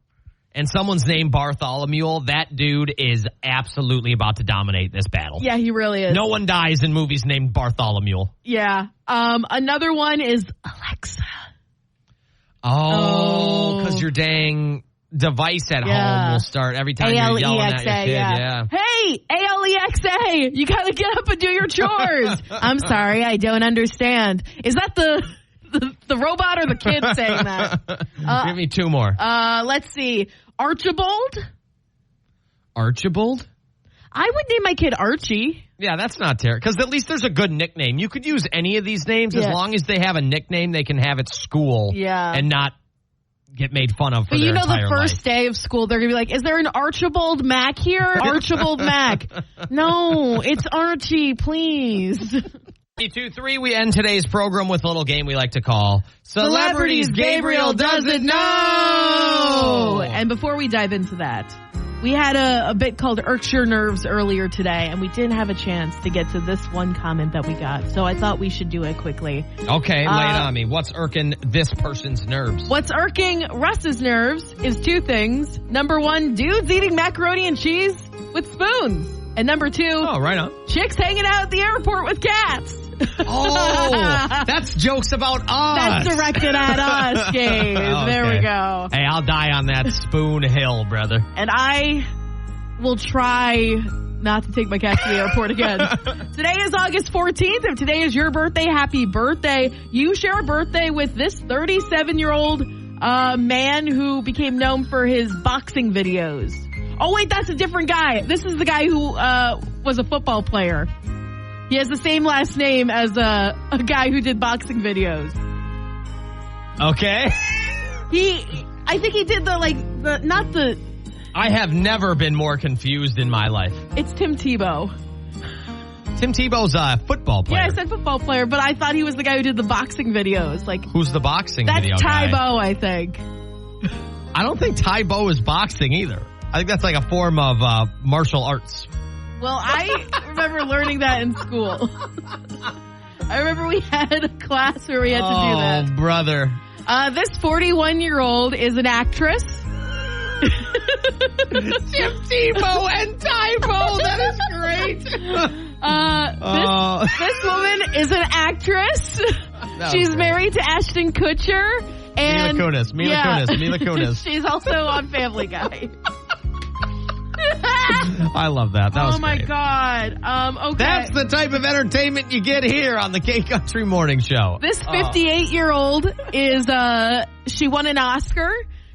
and someone's named Bartholomew, that dude is absolutely about to dominate this battle. Yeah, he really is. No one dies in movies named Bartholomew. Yeah. Another one is Alexa. Oh, because your dang device at home will start every time you're yelling at your kid. Yeah. Hey, Alexa, you got to get up and do your chores. I'm sorry, I don't understand. Is that the robot or the kid saying that? Give me two more. Let's see. Archibald? Archibald? I would name my kid Archie. Yeah, that's not terrible. Because at least there's a good nickname. You could use any of these names as long as they have a nickname they can have at school. Yeah. And not get made fun of for their entire life. But the first day of school, they're going to be like, is there an Archibald Mac here? Archibald Mac. No, it's Archie, please. 3, we end today's program with a little game we like to call Celebrities Gabriel Doesn't Know. And before we dive into that, we had a bit called Irks Your Nerves earlier today, and we didn't have a chance to get to this one comment that we got. So I thought we should do it quickly. Okay, lay it on me. What's irking this person's nerves? What's irking Russ's nerves is two things. Number one, dudes eating macaroni and cheese with spoons. And number two, right on. Chicks hanging out at the airport with cats. Oh, that's jokes about us. That's directed at us, Gabe. Okay. There we go. Hey, I'll die on that spoon hill, brother. And I will try not to take my cat to the airport again. Today is August 14th. If today is your birthday, happy birthday. You share a birthday with this 37-year-old man who became known for his boxing videos. Oh, wait, that's a different guy. This is the guy who was a football player. He has the same last name as a guy who did boxing videos. Okay. I think he did I have never been more confused in my life. It's Tim Tebow. Tim Tebow's a football player. Yeah, I said football player, but I thought he was the guy who did the boxing videos. Like, who's the boxing video guy? That's Tebow, I think. I don't think Tebow is boxing either. I think that's like a form of martial arts. Well, I remember learning that in school. I remember we had a class where we had to do that. Oh, brother. This 41-year-old is an actress. Tim Tebow and Tybo. That is great. This woman is an actress. She's married to Ashton Kutcher. And Mila Kunis. She's also on Family Guy. I love that. That was my great. God. Okay. That's the type of entertainment you get here on the K-Country Morning Show. This 58-year-old is, she won an Oscar.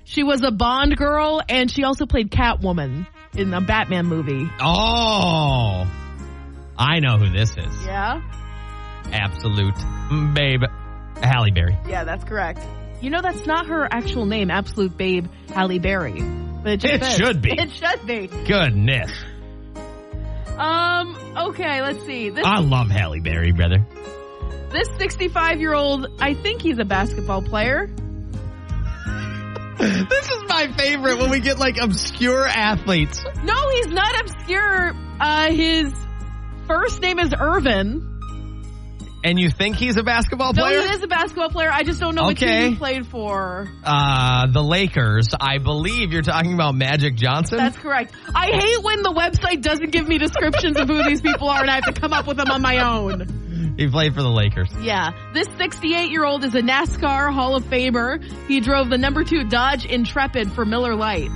She was a Bond girl, and she also played Catwoman in a Batman movie. Oh. I know who this is. Yeah? Absolute babe Halle Berry. Yeah, that's correct. You know, that's not her actual name, Absolute Babe Halle Berry. But it should be. It should be. Goodness. Okay, let's see. I love Halle Berry, brother. This 65-year-old, I think he's a basketball player. This is my favorite when we get like obscure athletes. No, he's not obscure. His first name is Irvin. And you think he's a basketball player? No, he is a basketball player. I just don't know what team he played for. The Lakers. I believe you're talking about Magic Johnson. That's correct. I hate when the website doesn't give me descriptions of who these people are and I have to come up with them on my own. He played for the Lakers. Yeah. This 68-year-old is a NASCAR Hall of Famer. He drove the number 2 Dodge Intrepid for Miller Lite.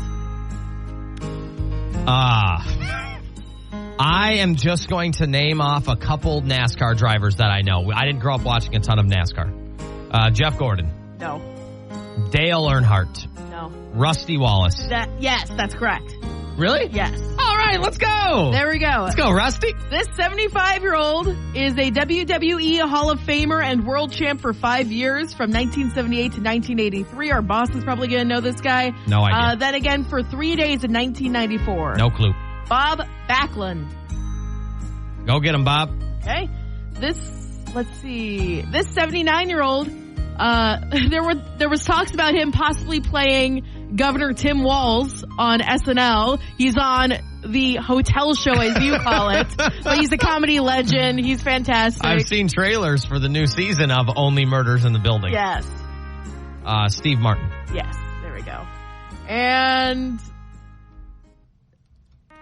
I am just going to name off a couple NASCAR drivers that I know. I didn't grow up watching a ton of NASCAR. Jeff Gordon. No. Dale Earnhardt. No. Rusty Wallace. Yes, that's correct. Really? Yes. All right, let's go. There we go. Let's go, Rusty. This 75-year-old is a WWE Hall of Famer and world champ for 5 years from 1978 to 1983. Our boss is probably going to know this guy. No idea. Then again for 3 days in 1994. No clue. Bob Backlund. Go get him, Bob. Okay. Let's see. This 79-year-old There was talks about him possibly playing Governor Tim Walz on SNL. He's on the hotel show, as you call it. But he's a comedy legend. He's fantastic. I've seen trailers for the new season of Only Murders in the Building. Yes. Steve Martin. Yes. There we go. And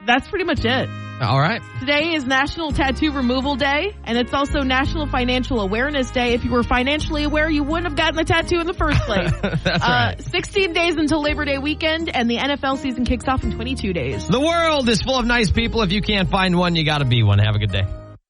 that's pretty much it. All right. Today is National Tattoo Removal Day, and it's also National Financial Awareness Day. If you were financially aware, you wouldn't have gotten the tattoo in the first place. That's right. 16 days until Labor Day weekend, and the NFL season kicks off in 22 days. The world is full of nice people. If you can't find one, you got to be one. Have a good day.